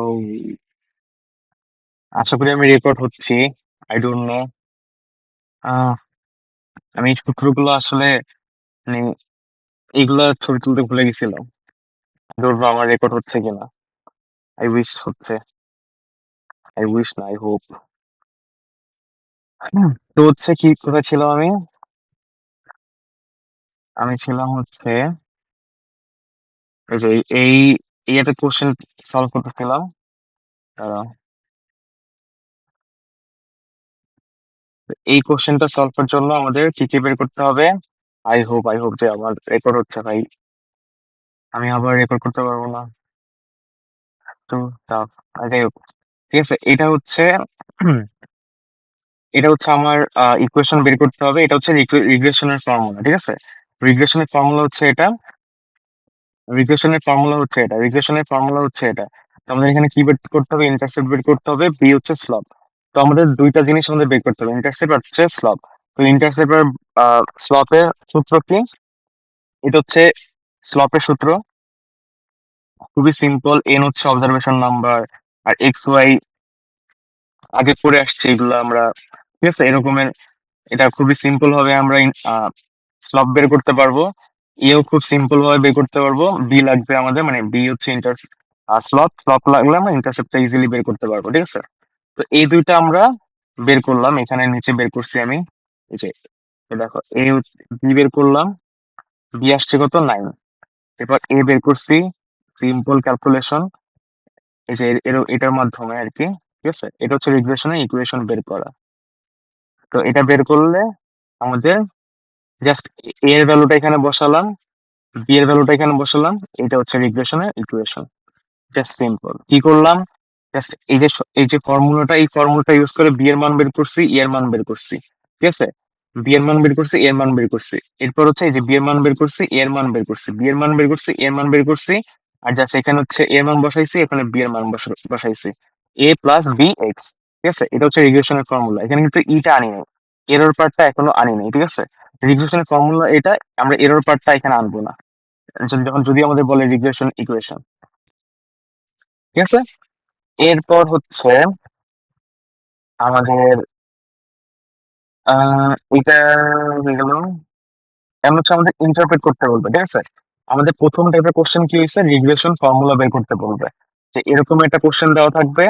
আশা করি আমি রেকর্ড হচ্ছি, আই ডোন্ট নো। আহ আমি এই সূত্রগুলো আসলে মানে এইগুলা ছবি তুলতে ভুলে গেছিলাম, ধরবো আমার রেকর্ড হচ্ছে কিনা। আই উইশ হচ্ছে, আই উইশ না, আই হোপ। তো হচ্ছে কি কোথায় ছিলাম আমি? আমি ছিলাম হচ্ছে এই যে এই এই একটা কোশ্চেন সলভ করতেছিলাম। দাঁড়াও, এই কোশ্চেনটা সলভ করার জন্য আমাদের কি কি বের করতে হবে? আই হোপ যে আমার রেকর্ড হচ্ছে ভাই। আমি আবার রেকর্ড করতে পারবো না তো টাফ। যাই হোক, ঠিক আছে। এটা হচ্ছে আমার ইকুয়েশন বের করতে হবে। এটা হচ্ছে রিগ্রেশনের ফর্মুলা, ঠিক আছে। রিগ্রেশনের ফর্মুলা হচ্ছে এটা রিগ্রেশনের ফর্মুলা হচ্ছে এটা। তো আমাদের এখানে কি বের করতে হবে? ইন্টারসেপ্ট বের করতে হবে, বি হচ্ছে স্লপ। তো আমাদের দুইটা জিনিস আমাদের বের করতে হবে, ইন্টারসেপ্ট আর হচ্ছে স্লপ। তো ইন্টারসেপ্ট আর স্লপের সূত্র কি? এটা হচ্ছে স্লপের সূত্র, খুবই সিম্পল। এন হচ্ছে অবজারভেশন নাম্বার, আর এক্স ওয়াই আগে পড়ে আসছে এগুলো আমরা, ঠিক আছে। এরকমের এটা খুবই সিম্পল ভাবে আমরা স্লপ বের করতে পারবো। এও খুব সিম্পল ভাবে বের করতে পারবো। বি লাগবে আমাদের, মানে বি হচ্ছে স্লপ লাগলে আমরা ইন্টারসেপ্টটা ইজিলি বের করতে পারবো, ঠিক আছে। তো এই দুইটা আমরা বের করলাম, এখানে নিচে বের করছি আমি। এই যে এই দেখো, বি বের করলাম, বি আসছে কত? 9। এরপর এ বের করছি, সিম্পল ক্যালকুলেশন, এই যে এটার মাধ্যমে আর কি, ঠিক আছে। এটা হচ্ছে রিগ্রেশনের ইকুয়েশন বের করা। তো এটা বের করলে আমাদের জাস্ট এ এর ভ্যালুটা এখানে বসালাম, বি এর ভ্যালুটা এখানে বসালাম, এটা হচ্ছে রিগ্রেশনের ইকুয়েশন। জাস্ট সিম্পল কি করলাম, জাস্ট এই যে ফর্মুলাটা, এই ফর্মুলাটা ইউজ করে বি এর মান বের করছি, ই এর মান বের করছি, ঠিক আছে। বি এর মান বের করছি, এ এর মান বের করছি। এরপর হচ্ছে এই যে বি এর মান বের করছি, এ এর মান বের করছি, বি এর মান বের করছি, এ এর মান বের করছি। আর জাস্ট এখানে হচ্ছে এ এর মান বসাইছি, এখানে বি এর মান বসাইছি। এ প্লাস বি এক্স, ঠিক আছে। এটা হচ্ছে রিগ্রেশনের ফর্মুলা। এখানে কিন্তু ইটা আনি নাই, এরর পার্টটা এখনো আনি নাই, ঠিক আছে। রিগ্রেশনের ফর্মুলা এটা, আমরা এরর পার্টটা এখানে আনবো না, যদি আমাদের বলে রিগ্রেশন ইকুয়েশন, ঠিক আছে। এরপর হচ্ছে আমাদের এটা হয়ে গেল। এখন হচ্ছে আমাদের ইন্টারপ্রেট করতে বলবে, ঠিক আছে। আমাদের প্রথম টাইপের কোশ্চেন কি হয়েছে? রিগ্রেশন ফর্মুলা বের করতে বলবে, যে এরকম একটা কোশ্চেন দেওয়া থাকবে,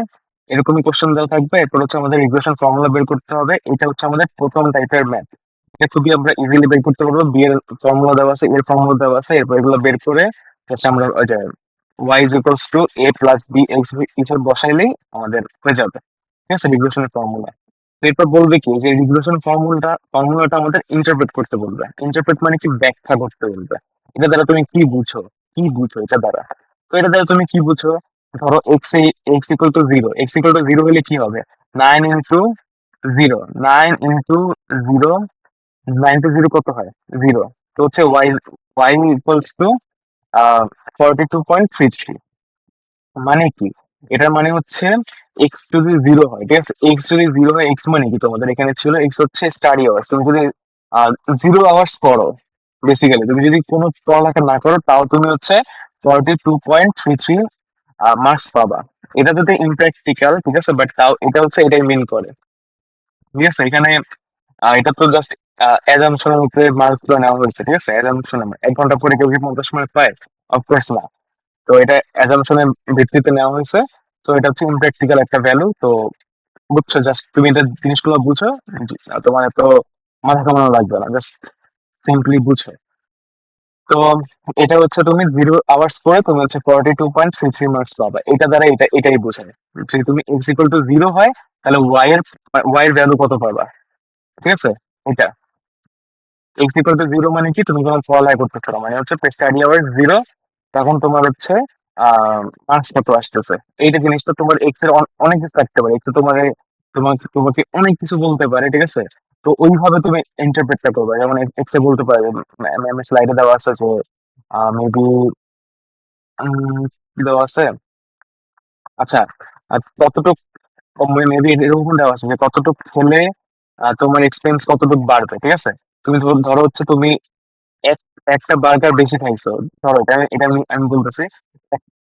এরকমই কোশ্চেন দেওয়া থাকবে, এরপর হচ্ছে আমাদের রিগ্রেশন ফর্মুলা বের করতে হবে। এটা হচ্ছে আমাদের প্রথম টাইপের ম্যাথ। এটা খুবই আমরা ইজিলি বের করতে পারবো। বি এর ফর্মুলা দেওয়া আছে, এর ফর্মুলা দেওয়া আছে, এরপর এগুলো বের করে জাস্ট আমরা ওই যে Y is equals to A plus B X হিসেবে বসাইলেই আমাদের হয়ে যাবে, ঠিক আছে, রিগ্রেশনের ফর্মুলা। এরপর বলবে কি, যে রিগ্রেশন ফর্মুলাটা আমাদের ইন্টারপ্রেট করতে বলবে। ইন্টারপ্রেট মানে কি? ব্যাখ্যা করতে বলবে। এটা দ্বারা তুমি কি বুঝো এটা দ্বারা? তো এটা দ্বারা তুমি কি বুঝো? ধরো x equal to zero, x equal to zero হলে কি হবে? 9 ইন্টু 0, 9 ইন্টু 0, 9 টু 0 কত হয়? 0। তো হচ্ছে ওয়াই ইকুয়ালস টু 42.33। মানে কি? এটার মানে হচ্ছে এক্স যদি জিরো হয়, ঠিক আছে, এক্স যদি জিরো হয়, এক্স মানে কি? তোমাদের এখানে ছিল এক্স হচ্ছে স্টাডি আওয়ার্স। তুমি যদি 0 আওয়ার্স পড়ো, বেসিক্যালি তুমি যদি কোনো পড়ালেখা না করো, তাও তুমি হচ্ছে 42.33 মার্কস পাবা। এটা তো ইমপ্র্যাকটিক্যাল, ঠিক আছে, বাট তাও এটা হচ্ছে এটাই মিন করে, ঠিক আছে। এখানে এটা তো জাস্ট অ্যাজাম্পশনের উপরে মার্কস গুলো নেওয়া হয়েছে, ঠিক আছে। অ্যাজাম্পশন, 1 ঘন্টা পরে কেউ কি 50 মার্ক পায়? অফকোর্স না। তো এটা অ্যাজাম্পশনের ভিত্তিতে নেওয়া হয়েছে। তো এটা হচ্ছে ইমপ্র্যাকটিক্যাল একটা ভ্যালু। তো বুঝছো, জাস্ট তুমি এটা জিনিসগুলো বুঝো, তোমার এত মাথা কামানো লাগবে না, জাস্ট সিম্পলি বুঝো। তো এটা হচ্ছে তুমি 0 আওয়ার্স পরে তুমি হচ্ছে 42.33 মার্কস পাবা। এটা দ্বারা এটাই বোঝায়। যদি তুমি এক্স ইকুয়াল টু জিরো হয়, তাহলে ওয়াই এর ভ্যালু কত পাবা, ঠিক আছে। এটা এক্স ইকুয়াল টু জিরো মানে কি? তুমি যখন পড়ালেখা করতেছো না, মানে হচ্ছে স্টাডি আওয়ার জিরো, তখন তোমার হচ্ছে মার্কস কত আসতেছে। এইটা জিনিসটা তোমার এক্স এর অনেক কিছু থাকতে পারে, একটু তোমাকে অনেক কিছু বলতে পারে, ঠিক আছে। তো ওইভাবে তুমি ইন্টারপ্রেটটা করবে। যেমন এক্স এ বলতে পারে, ম্যাম স্লাইডে দেওয়া আছে যে মেবি কি দেওয়া আছে, আচ্ছা, কতটুক মেবি এরকম দেওয়া আছে যে কতটুক খেলে তোমার এক্সপেন্স কতটুক বাড়বে, ঠিক আছে। তুমি ধরো হচ্ছে তুমি একটা বার্গার বেশি খাইছো, ধরো এটা আমি বলতেছি,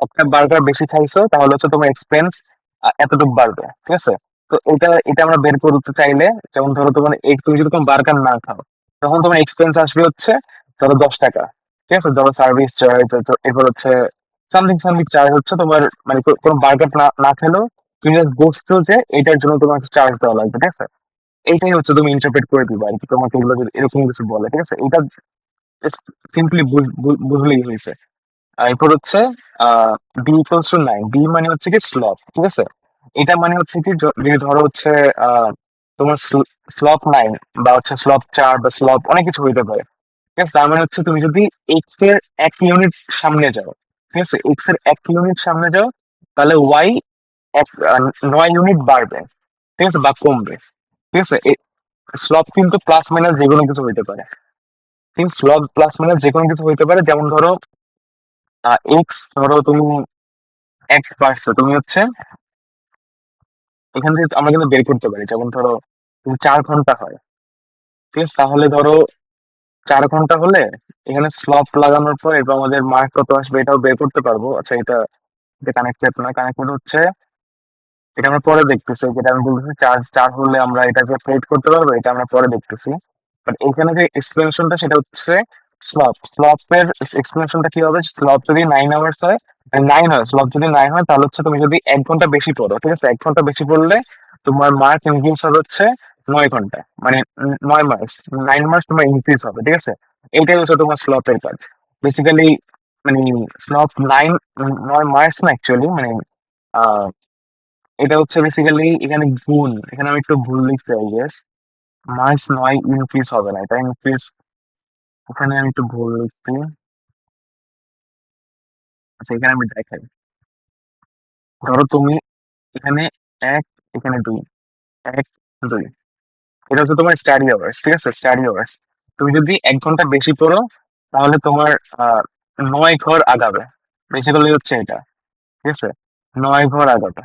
একটা বার্গার বেশি খাইছো, তাহলে হচ্ছে তোমার এক্সপেন্স এতটুকু বাড়বে, ঠিক আছে। তো এটা আমরা বের করতে চাইলে, যেমন ধরো তোমার তুমি যদি কোনো বার্গার না খাও, তখন তোমার এক্সপেন্স আসবে হচ্ছে ধরো 10 টাকা, ঠিক আছে। ধরো সার্ভিস চার্জ, এরপর হচ্ছে সামথিং সামথিং চার্জ হচ্ছে তোমার, মানে কোনো বার্গার না খেলেও তুমি জাস্ট বসছো যে এটার জন্য তোমার চার্জ দেওয়া লাগবে, ঠিক আছে। এইটাই হচ্ছে তুমি ইন্টারপ্রেট করে দিবা আর কি, তোমাকে এগুলো যদি এরকম কিছু বলে, ঠিক আছে। এটা সিম্পলি বুঝলেই হয়েছে। আর এরপর হচ্ছে বি ইকুয়ালস টু 9, বি মানে হচ্ছে কি স্লপ, ঠিক আছে। এটা মানে হচ্ছে কি, যদি ধরো হচ্ছে তোমার স্লপ 9, বা হচ্ছে স্লপ 4, বা স্লপ অনেক কিছু হইতে পারে। ঠিক আছে, তার মানে হচ্ছে তুমি যদি এক্স এর 1 ইউনিট সামনে যাও, ঠিক আছে, এক্স এর 1 ইউনিট সামনে যাও, তাহলে ওয়াই 9 ইউনিট বাড়বে, ঠিক আছে, বা কমবে। ঠিক আছে, স্লপ কিন্তু প্লাস মাইনাস যে কোনো কিছু হইতে পারে। ঠিক আছে, স্লপ প্লাস মাইনাস যে কোনো কিছু হইতে পারে, যেমন ধরো এক্স, ধরো তুমি এক পারছো, তুমি হচ্ছে এখান থেকে আমরা কিন্তু বের করতে পারি, যেমন ধরো তুমি 4 ঘন্টা হয়, ঠিক আছে, তাহলে ধরো 4 ঘন্টা হলে এখানে স্লপ লাগানোর পর এরপর আমাদের মার্ক কত আসবে এটাও বের করতে পারবো। আচ্ছা, এটা এটা কানেক্টেড না, কানেক্টেড হচ্ছে এটা আমরা পরে দেখতেছি, যেটা আমি বলতেছি চার চার হলে আমরা এটাকে প্লেট করতে পারবো, এটা আমরা পরে দেখতেছি। বাট এখানে যে এক্সপ্লেনেশনটা সেটা হচ্ছে স্লপের এক্সপ্লেনেশনটা কি হবে, স্লপ যদি 9 আওয়ার্স হয়, 9 হয়, স্লপ যদি 9 হয় তাহলে হচ্ছে তুমি যদি 1 ঘন্টা বেশি পড়ো, ঠিক আছে, 1 ঘন্টা বেশি পড়লে তোমার মার্ক ইনক্রিজ হবে হচ্ছে 9 ঘন্টা, মানে 9 মার্কস, 9 মার্কস তোমার ইনক্রিজ হবে, ঠিক আছে। এইটাই হচ্ছে তোমার স্লপের কাজ বেসিক্যালি। মানে স্লপ 9 মার্কস না অ্যাকচুয়ালি, মানে এটা হচ্ছে বেসিক্যালি এখানে গুণ, এখানে আমি একটু ভুল লিখছি আই গেস। মার্কস 9 ইনক্রিজ হবে না, এটা ইনক্রিজ, ওখানে আমি একটু ভুল লিখছি। আচ্ছা, এখানে আমি দেখাই, ধরো তুমি এখানে এক, এখানে দুই, এক, দুই, এটা হচ্ছে তোমার স্টাডি আওয়ার্স, ঠিক আছে, স্টাডি আওয়ার্স। তুমি যদি 1 ঘন্টা বেশি পড়ো তাহলে তোমার 9 ঘর আগাবে, বেসিক্যালি হচ্ছে এটা, ঠিক আছে, 9 ঘর আগাবে,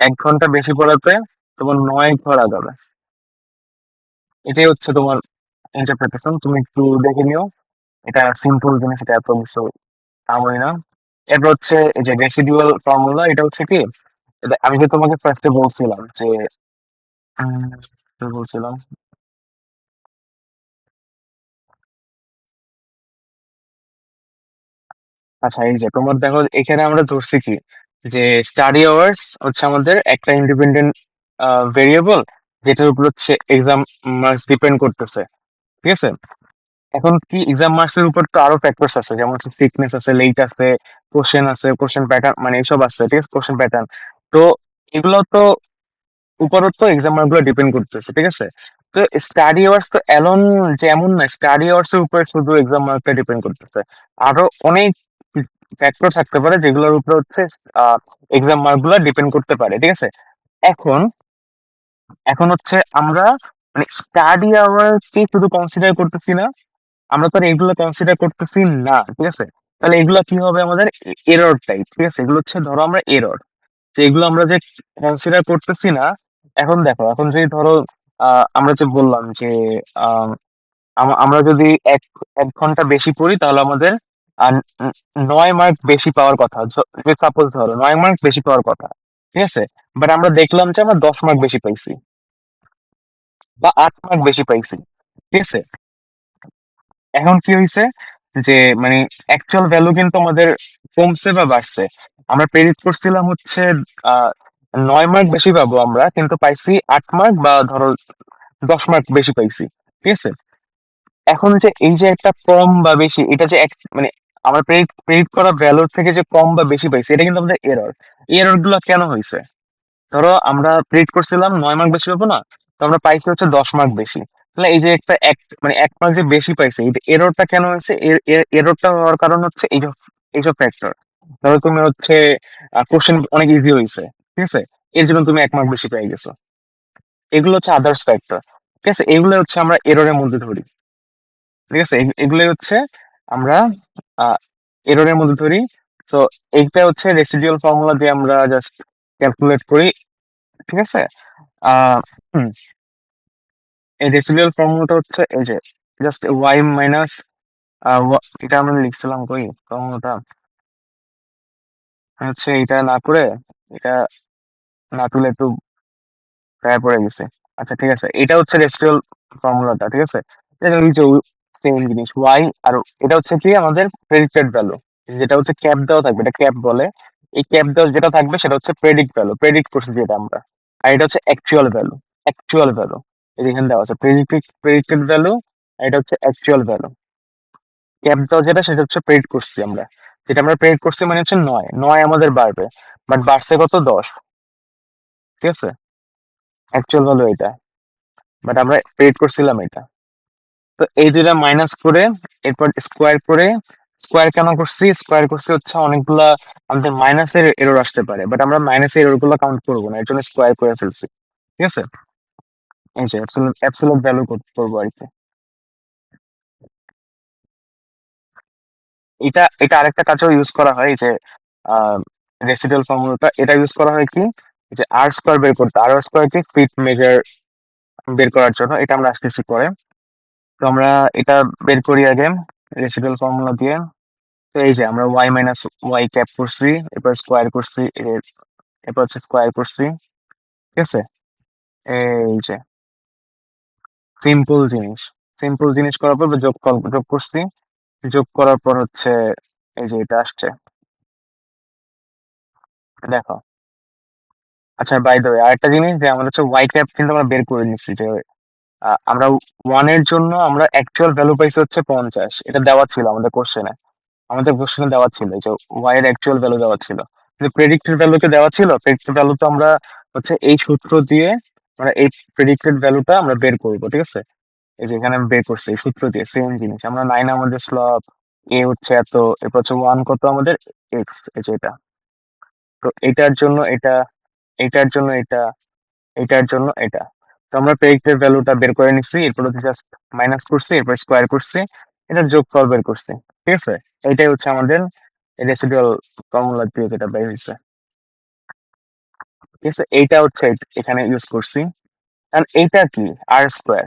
1 ঘন্টা বেশি পড়াতে তোমার 9 ঘর আগাবে। এটাই হচ্ছে তোমার ইন্টারপ্রিটেশন, তুমি একটু দেখে নিও। এটা সিম্পল জিনিস, এটা এত কিছু কাম হয় না। এরপর হচ্ছে এই যে রেসিডুয়াল ফর্মুলা, এটা হচ্ছে কি, আমি যে তোমাকে ফার্স্টে বলছিলাম যে উম, কি বলছিলাম, আচ্ছা, এই যে তোমার দেখো এখানে আমরা ধরছি কি, যে স্টাডি আওয়ার্স হচ্ছে আমাদের একটা ইন্ডিপেন্ডেন্ট ভেরিয়েবল, যেটার উপর হচ্ছে এক্সাম মার্কস ডিপেন্ড করতেছে, ঠিক আছে। এখন কি এক্সাম মার্কস এর উপর তো আরো ফ্যাক্টরস আছে, যেমন হচ্ছে সিকনেস আছে, লেট আছে, কোশ্চেন আছে, কোশ্চেন প্যাটার্ন, মানে এইসব আছে, ঠিক আছে, কোশ্চেন প্যাটার্ন। তো এগুলো তো উপরও তো এক্সাম মার্ক গুলো ডিপেন্ড করতেছে, ঠিক আছে। তো স্টাডি আওয়ার্স তো এমন, যে এমন না স্টাডি আওয়ার্স এর উপরে শুধু এক্সাম মার্কটা ডিপেন্ড করতেছে, আরো অনেক ফ্যাক্টর থাকতে পারে যেগুলোর উপরে হচ্ছে এক্সাম মার্ক গুলো ডিপেন্ড করতে পারে, ঠিক আছে। এখন এখন হচ্ছে আমরা মানে স্টাডি আওয়ার কে শুধু কনসিডার করতেছি না, আমরা তো আর এগুলো কনসিডার করতেছি না, ঠিক আছে। তাহলে এগুলো কি হবে আমাদের এরর টাইপ, ঠিক আছে, এগুলো হচ্ছে ধরো আমরা এরর, যে এগুলো আমরা যে কনসিডার করতেছি না। এখন দেখো, এখন যদি ধরো আমরা যে বললাম যে আহ, আমরা যদি এক 1 ঘন্টা বেশি পড়ি তাহলে আমাদের আহ, 9 মার্ক বেশি পাওয়ার কথা, সাপোজ ধরো 9 মার্ক বেশি পাওয়ার কথা, ঠিক আছে। বাট আমরা দেখলাম যে আমরা 10 মার্ক বেশি পাইছি বা 8 মার্ক বেশি পাইছি, ঠিক আছে। এখন কি হয়েছে, যে মানে অ্যাকচুয়াল ভ্যালু কিন্তু আমাদের কমছে বা বাড়ছে। আমরা প্রেডিক্ট করছিলাম হচ্ছে আহ 9 মার্ক বেশি পাবো আমরা, কিন্তু পাইছি 8 মার্ক বা ধরো 10 মার্ক বেশি পাইছি, ঠিক আছে। এখন যে এই যে একটা কম বা বেশি, এটা যে মানে আমরা প্রেডিক্ট করা ভ্যালুর থেকে যে কম বা বেশি পাইছি, এটা কিন্তু আমাদের এরর। এই এরর গুলো কেন হয়েছে, ধরো আমরা প্রেডিক্ট করছিলাম 9 মার্ক বেশি পাবো না, তো আমরা পাইছি হচ্ছে 10 মার্ক বেশি। তাহলে এই যে একটা মানে 1 মার্ক যে বেশি পাইছে, এটা এররটা কেন হয়েছে, এররটা হওয়ার কারণ হচ্ছে এইসব ফ্যাক্টর। ধরো তুমি হচ্ছে কোশ্চেন অনেক ইজি হয়েছে, ঠিক আছে, এর জন্য তুমি 1 মার্ক বেশি পেয়ে গেছো। এগুলো হচ্ছে আদার্স ফ্যাক্টর, ঠিক আছে, এগুলো হচ্ছে আমরা এররের মধ্যে ধরি, ঠিক আছে, এগুলো হচ্ছে আমরা এররের মধ্যে ধরি। সো এইটা হচ্ছে রেসিডিউয়াল ফর্মুলা দিয়ে আমরা জাস্ট ক্যালকুলেট করি, ঠিক আছে। আহ হুম, এই রেসিডিউয়াল ফর্মুলাটা হচ্ছে এই যে জাস্ট ওয়াই মাইনাস, এটা আমরা লিখছিলাম কই ফর্মুলাটা, হচ্ছে এটা না করে, এটা না তুলে একটু প্রায় পড়ে গেছে। আচ্ছা, ঠিক আছে, এটা হচ্ছে রেসিডিউয়াল ফর্মুলাটা, ঠিক আছে। এটা ওই যে সেম জিনিস ওয়াই, আর এটা হচ্ছে কি আমাদের প্রেডিক্টেড ভ্যালু, যেটা হচ্ছে ক্যাপ দেওয়া থাকবে, এটা ক্যাপ বলে। এই ক্যাপ দেওয়া যেটা থাকবে সেটা হচ্ছে প্রেডিক্ট ভ্যালু, প্রেডিক্ট করছি যেটা আমরা। আর এটা হচ্ছে অ্যাকচুয়াল ভ্যালু, অ্যাকচুয়াল ভ্যালু, এখানে দেওয়া আছে প্রেডিক্টেড ভ্যালু, আর এটা হচ্ছে অ্যাকচুয়াল ভ্যালু। ক্যাপ দেওয়া যেটা সেটা হচ্ছে প্রেডিক্ট করছি আমরা, যেটা আমরা প্রেডিক্ট করছি মানে হচ্ছে 9 আমাদের বাড়বে, বাট বাড়ছে কত, 10, ঠিক আছে, অ্যাকচুয়াল ভ্যালু এটা, বাট আমরা প্রেডিক্ট করছিলাম এটা। তো এই দুইটা মাইনাস করে এরপর স্কোয়ার করে, স্কোয়ার কেন করছি, স্কোয়ার করছি হচ্ছে অনেকগুলা আমাদের মাইনাসের এরর আসতে পারে, বাট আমরা মাইনাসের এরর গুলো কাউন্ট করবো না, এর জন্য স্কোয়ার করে ফেলছি। ঠিক আছে, এই যে অ্যাবসলিউট অ্যাবসলিউট ভ্যালু করবো আর কি। এটা আরেকটা কাজেও ইউজ করা হয়, এই যে রেসিডুয়াল ফর্মুলাটা, এটা ইউজ করা হয় কি, যে আর স্কোয়ার বের করতে, আর স্কোয়ার কি ফিট মেজার বের করার জন্য, এটা আমরা আসতেছি পরে। তো আমরা এটা বের করি আগে রেসিডুয়াল ফর্মুলা দিয়ে। তো এই যে আমরা ওয়াই মাইনাস ওয়াই ক্যাপ করছি, এরপর স্কোয়ার করছি, এরপর হচ্ছে স্কোয়ার করছি। ঠিক আছে, এই যে সিম্পল জিনিস, সিম্পল জিনিস করার পর যোগ করছি, যোগ করার পর হচ্ছে এই যে এটা আসছে, দেখো। আচ্ছা, বাই দ্য ওয়ে আরেকটা জিনিস, যে আমাদের হচ্ছে ওয়াই ক্যাপ কিন্তু আমরা বের করে নিচ্ছি, যে আমরা ওয়ান এর জন্য আমরা অ্যাকচুয়াল ভ্যালু পাইছি হচ্ছে 50, এটা দেওয়া ছিল আমাদের কোশ্চেনে, দেওয়া ছিল যে ওয়াই এর অ্যাকচুয়াল ভ্যালু দেওয়া ছিল, কিন্তু প্রেডিক্টেড ভ্যালুকে দেওয়া ছিল, প্রেডিক্টেড ভ্যালু তো আমরা হচ্ছে এই সূত্র দিয়ে আমরা এই প্রেডিক্টেড ভ্যালুটা আমরা বের করব। ঠিক আছে, এই যে এখানে আমি বের করছি এই সূত্র দিয়ে, সেম জিনিস আমরা 9 আমাদের স্লপ, এ হচ্ছে এত, এরপর হচ্ছে 1 কত আমাদের, এক্স, এই যে এটা। তো এটার জন্য এটা, এটার জন্য এটা, এটার জন্য এটা। তো আমরা প্রেডিক্টেড ভ্যালুটা বের করে নিচ্ছি, এরপর হচ্ছে জাস্ট মাইনাস করছি, এরপর স্কোয়ার করছি, এটার যোগফল বের করছি। ঠিক আছে, এটাই হচ্ছে আমাদের রেসিডুয়াল ফর্মুলা দিয়ে যেটা বের হয়েছে। ঠিক আছে, এইটা হচ্ছে এখানে ইউজ করছি। কারণ এইটা কি, আর স্কোয়ার,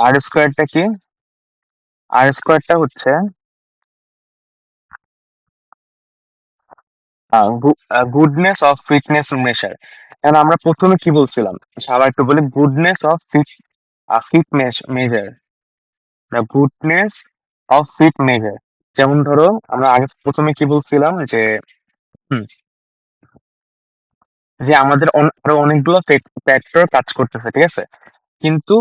আর স্কোয়ারটা কি, আর স্কোয়ারটা হচ্ছে গুডনেস অফ ফিটনেস মেশার। কারণ আমরা প্রথমে কি বলছিলাম, আচ্ছা, আবার একটু বলি, goodness of fit measure, the goodness of fit measure. যেমন ধরো আমরা আগে প্রথমে কি বলছিলাম, যে হুম, যে আমাদের আরো অনেকগুলো ফ্যাক্টর কাজ করতেছে। ঠিক আছে, কিন্তু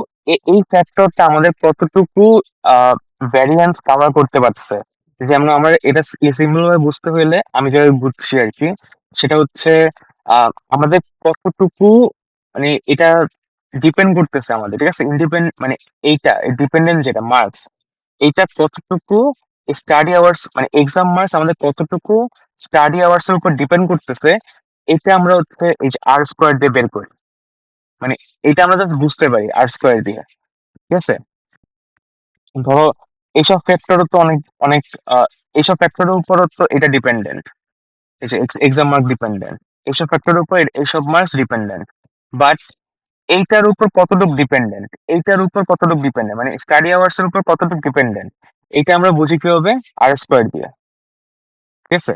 এই ফ্যাক্টরটা আমাদের কতটুকু ভ্যারিয়েন্স কভার করতে পারছে, যেমন আমরা এটা সিম্পল ভাবে বুঝতে হলে আমি যেটা বুঝছি আর কি, সেটা হচ্ছে আমাদের কতটুকু, মানে এটা ডিপেন্ড করতেছে আমাদের। ঠিক আছে, ইন্ডিপেন্ড মানে এইটা ডিপেন্ডেন্ট যেটা মার্কস, এইটা কতটুকু স্টাডি আওয়ার্স, মানে এক্সাম মার্কস আমাদের কতটুকু স্টাডি আওয়ার্স এর উপর ডিপেন্ড করতেছে, এটা আমরা হচ্ছে এই যে আর স্কোয়ার দিয়ে বের করি। মানে এটা আমরা just বুঝতে পারি আর স্কোয়ার দিয়ে। ঠিক আছে, ধরো এইসব ফ্যাক্টরও তো অনেক অনেক আহ, এইসব ফ্যাক্টরের উপরও তো এটা ডিপেন্ডেন্ট, এই যে এক্সাম মার্ক ডিপেন্ডেন্ট, এইসব ফ্যাক্টরের উপর এইসব মার্কস ডিপেন্ডেন্ট। বাট এইটার উপর কতটুকু ডিপেন্ডেন্ট, এইটার উপর কতটুকু ডিপেন্ডেন্ট, মানে স্টাডি আওয়ার্স এর উপর কতটুকু ডিপেন্ডেন্ট, এটা আমরা বুঝি কি হবে, আর স্কোয়ার দিয়ে। ঠিক আছে,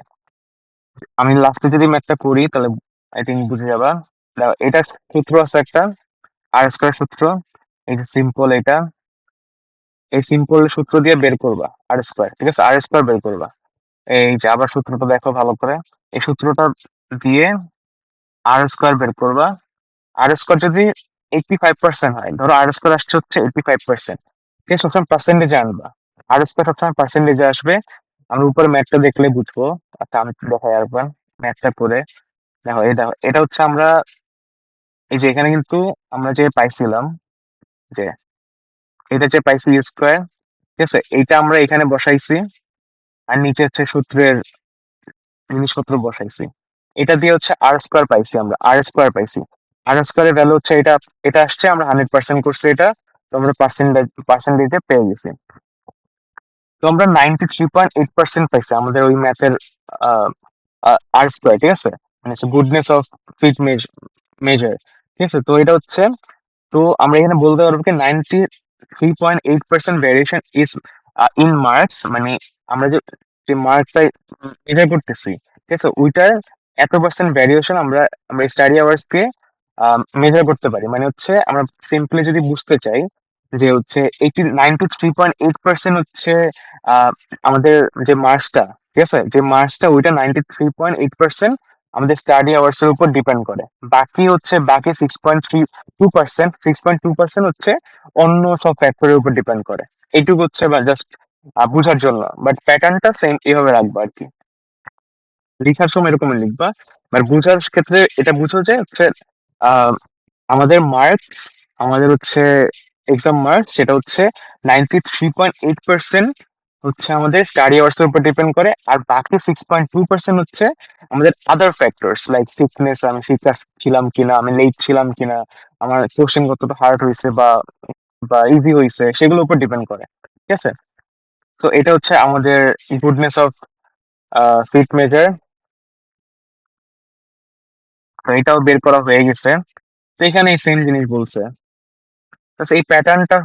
আমি লাস্টে যদি ম্যাথটা করি তাহলে আই থিঙ্ক বুঝে যাবা। দেখো, এটা সূত্র আছে একটা, আর স্কোয়ার সূত্র, এই যে সিম্পল এটা, এই সিম্পল সূত্র দিয়ে বের করবা আর স্কোয়ার। ঠিক আছে, আর স্কোয়ার বের করবা, এই যে আবার সূত্রটা দেখো ভালো করে, এই সূত্রটা দিয়ে আর স্কোয়ার বের করবা। আর স্কোয়ার যদি 85% হয়, ধরো আর স্কোয়ার আসছে হচ্ছে 85%, ঠিক আছে, সবসময় পার্সেন্টেজে আনবা, আর স্কোয়ার সবসময় পার্সেন্টেজে আসবে। আমরা উপরে ম্যাথটা দেখলে বুঝবো। আচ্ছা, আমি একটু দেখাই আরেকবার ম্যাথটা করে। দেখো, এই দেখো, এটা হচ্ছে আমরা এই যে এখানে কিন্তু আমরা যে পাইছিলাম, যে এটা যে পাইছি স্কোয়ার, ঠিক আছে, এইটা আমরা এখানে বসাইছি, আর নিচে হচ্ছে সূত্রের জিনিসপত্র বসাইছি। এটা দিয়ে হচ্ছে আর স্কোয়ার পাইছি, আমরা আর স্কোয়ার পাইছি, আর স্কোয়ারের ভ্যালু হচ্ছে এটা, এটা আসছে, আমরা 100% করছি এটা, তো আমরা পার্সেন্টেজে পেয়ে গেছি। তো আমরা 93.8% পাইছি আমাদের ওই ম্যাথের আর স্কোয়ার। ঠিক আছে, মানে গুডনেস অফ ফিট মেজার। ঠিক আছে, তো এটা হচ্ছে, তো আমরা এখানে বলতে পারবো কি 93.8% ভেরিয়েশন ইজ ইন মার্কস, মানে আমরা যে যে মার্কটা মেজার করতেছি, ঠিক আছে, ওইটার এত পার্সেন্ট ভ্যারিয়েশন আমরা আমরা স্টাডি আওয়ার্স কে মেজার করতে পারি। মানে হচ্ছে আমরা সিম্পলি যদি বুঝতে চাই, যে হচ্ছে 93.8% হচ্ছে আহ, আমাদের যে মার্কসটা, ঠিক আছে, যে মার্কসটা ওইটা 93.8% আমাদের স্টাডি আওয়ার্স এর উপর ডিপেন্ড করে। বাকি হচ্ছে বাকি 6.2% হচ্ছে অন্য সব ফ্যাক্টরের উপর ডিপেন্ড করে। এইটুকু হচ্ছে বা জাস্ট বোঝার জন্য, বাট প্যাটার্নটা সেম এভাবে রাখবা আর কি, লেখার সময় এরকম লিখবা। মানে বোঝার ক্ষেত্রে এটা বুঝো যে হচ্ছে আহ, আমাদের মার্কস, আমাদের হচ্ছে এক্সাম মার্কস সেটা হচ্ছে 93.8% হচ্ছে আমাদের স্টাডি আওয়ার্স এর উপর ডিপেন্ড করে, আর বাকি 6.2% হচ্ছে আমাদের আদার ফ্যাক্টরস লাইক সিকনেস, আমি সিক ছিলাম কিনা, আমি লেট ছিলাম কিনা, আমার কোশ্চেন কতটা হার্ড হয়েছে বা বা ইজি হয়েছে, সেগুলোর উপর ডিপেন্ড করে। ঠিক আছে, তো এটা হচ্ছে আমাদের গুডনেস অফ ফিট মেজার। তো এটাও বের করা হয়ে গেছে। তো এখানে সেম জিনিস বলছে, তো এই প্যাটার্নটা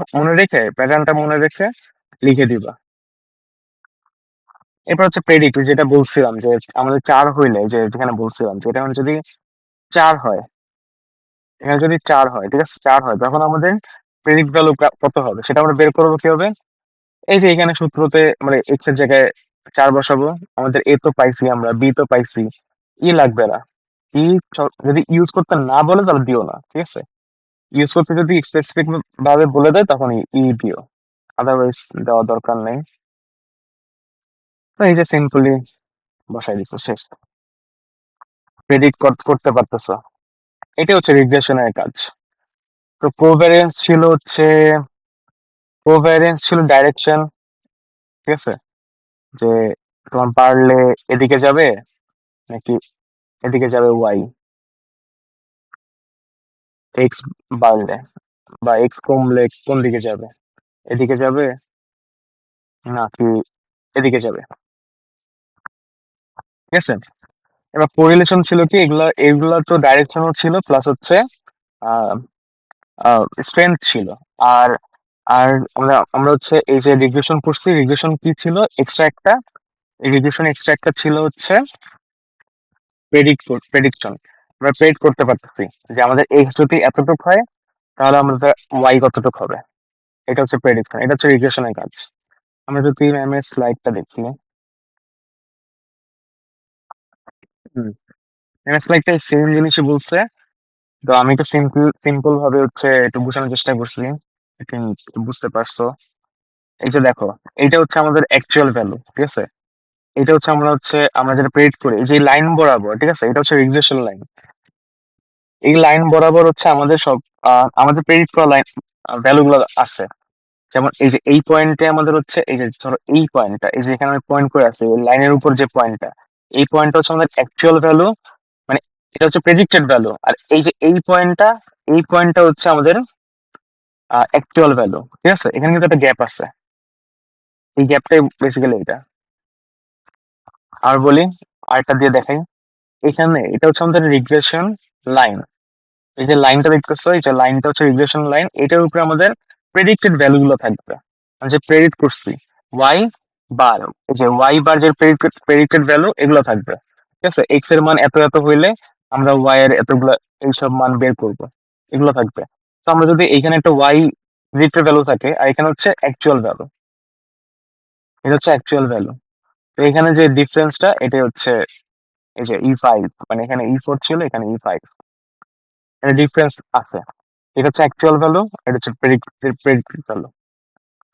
মনে রেখে লিখে দিবা। এরপর হচ্ছে প্রেডিক্ট, যেটা বলছিলাম যে আমাদের 4 হইলে, যে যেখানে বলছিলাম যে এটা যদি 4 হয়, এখানে যদি 4 হয়, ঠিক আছে, 4 হয়, তখন আমাদের প্রেডিক্ট ভ্যালু কত হবে সেটা আমরা বের করবো কিভাবে? এই যে এখানে সূত্রতে আমরা এক্স এর জায়গায় 4 বসাবো, আমাদের এ তো পাইছি, আমরা বি তো পাইছি, ই লাগবে না। ই যদি ইউজ করতে না বলে তাহলে দিও না, ঠিক আছে। ইউজ করতে যদি স্পেসিফিক ভাবে বলে দেয় তখন ই দিও, আদারওয়াইজ দেওয়া দরকার নেই। তো এই যে সিম্পলি বসাই দিছো, শেষ। প্রেডিক্ট করতে পারতেছো। এটা হচ্ছে রিগ্রেশনের কাজ। তো কোভ্যারিয়েন্স ছিল ডাইরেকশন, ঠিক আছে, যে তোমার বাড়লে এদিকে যাবে নাকি এদিকে যাবে, ওয়াই এক্স বাড়লে বা এক্স কমলে কোন দিকে যাবে, এদিকে যাবে নাকি এদিকে যাবে, ঠিক আছে। এবার কোরিলেশন ছিল কি, এগুলা এগুলা তো ডাইরেকশনও ছিল, প্লাস হচ্ছে স্ট্রেংথ ছিল। আর আর আমরা হচ্ছে এই যে রিগ্রেশন করছি, রিগ্রেশন কি ছিল, এক্সট্রা একটা, রিগ্রেশন এক্সট্রা একটা ছিল হচ্ছে প্রেডিকশন। আমরা প্রেডিক্ট করতে পারতেছি যে আমাদের এক্স যদি এতটুকু হয় তাহলে আমাদের ওয়াই কতটুকু হবে। এটা হচ্ছে প্রেডিকশন, এটা হচ্ছে রিগ্রেশনের কাজ। আমরা যদি ম্যামের স্লাইডটা দেখি, ম্যামের স্লাইডটা সেম জিনিসই বলছে। তো আমি একটু সিম্পল ভাবে হচ্ছে একটু বোঝানোর চেষ্টা করছি, একটু বুঝতে পারছো। এই যে দেখো, এইটা হচ্ছে আমাদের অ্যাকচুয়াল ভ্যালু, ঠিক আছে। এটা হচ্ছে আমরা যেটা প্রেডিক্ট করি, এই যে লাইন বরাবর, ঠিক আছে, এটা হচ্ছে রিগ্রেশন লাইন। এই লাইন বরাবর হচ্ছে আমাদের সব আমাদের প্রেডিক্ট করা লাইন ভ্যালু গুলো আছে। যেমন এই যে এই পয়েন্টে আমাদের হচ্ছে, এই যে ধরো এই পয়েন্টটা, এই যে এখানে আমি পয়েন্ট করে আছি লাইনের উপর যে পয়েন্টটা, এই পয়েন্টটা হচ্ছে আমাদের অ্যাকচুয়াল ভ্যালু, মানে এটা হচ্ছে প্রেডিক্টেড ভ্যালু। আর এই যে এই পয়েন্টটা হচ্ছে আমাদের অ্যাকচুয়াল ভ্যালু, ঠিক আছে। এখানে কিন্তু একটা গ্যাপ আছে, এই গ্যাপটাই বেসিক্যালি এটা। আর বলি, আরেকটা দিয়ে দেখাই। এখানে এটা হচ্ছে আমাদের রিগ্রেশন লাইন। এই যে লাইনটা দেখতেছো, এই যে লাইনটা হচ্ছে রিগ্রেশন লাইন, এটার উপরে আমাদের প্রেডিক্টেড ভ্যালু গুলো থাকবে। আমি যে প্রেডিক্ট করছি ওয়াই বার, এই যে ওয়াই বার যে প্রেডিক্টেড ভ্যালু এগুলো থাকবে, ঠিক আছে। এক্স এর মান এত এত হইলে আমরা ওয়াই এর এতগুলো এইসব মান বের করব, এগুলো থাকবে। তো আমরা যদি এখানে একটা ওয়াই প্রেডিক্টেড ভ্যালু থাকে আর এখানে হচ্ছে অ্যাকচুয়াল ভ্যালু, এটা হচ্ছে অ্যাকচুয়াল ভ্যালু। তো এখানে যে ডিফারেন্সটা এটা হচ্ছে এই যে E5, মানে এখানে E4 ছিল, এখানে E5, এটা ডিফারেন্স আছে। এটা হচ্ছে অ্যাকচুয়াল ভ্যালু, এটা হচ্ছে প্রেডিক্টেড ভ্যালু,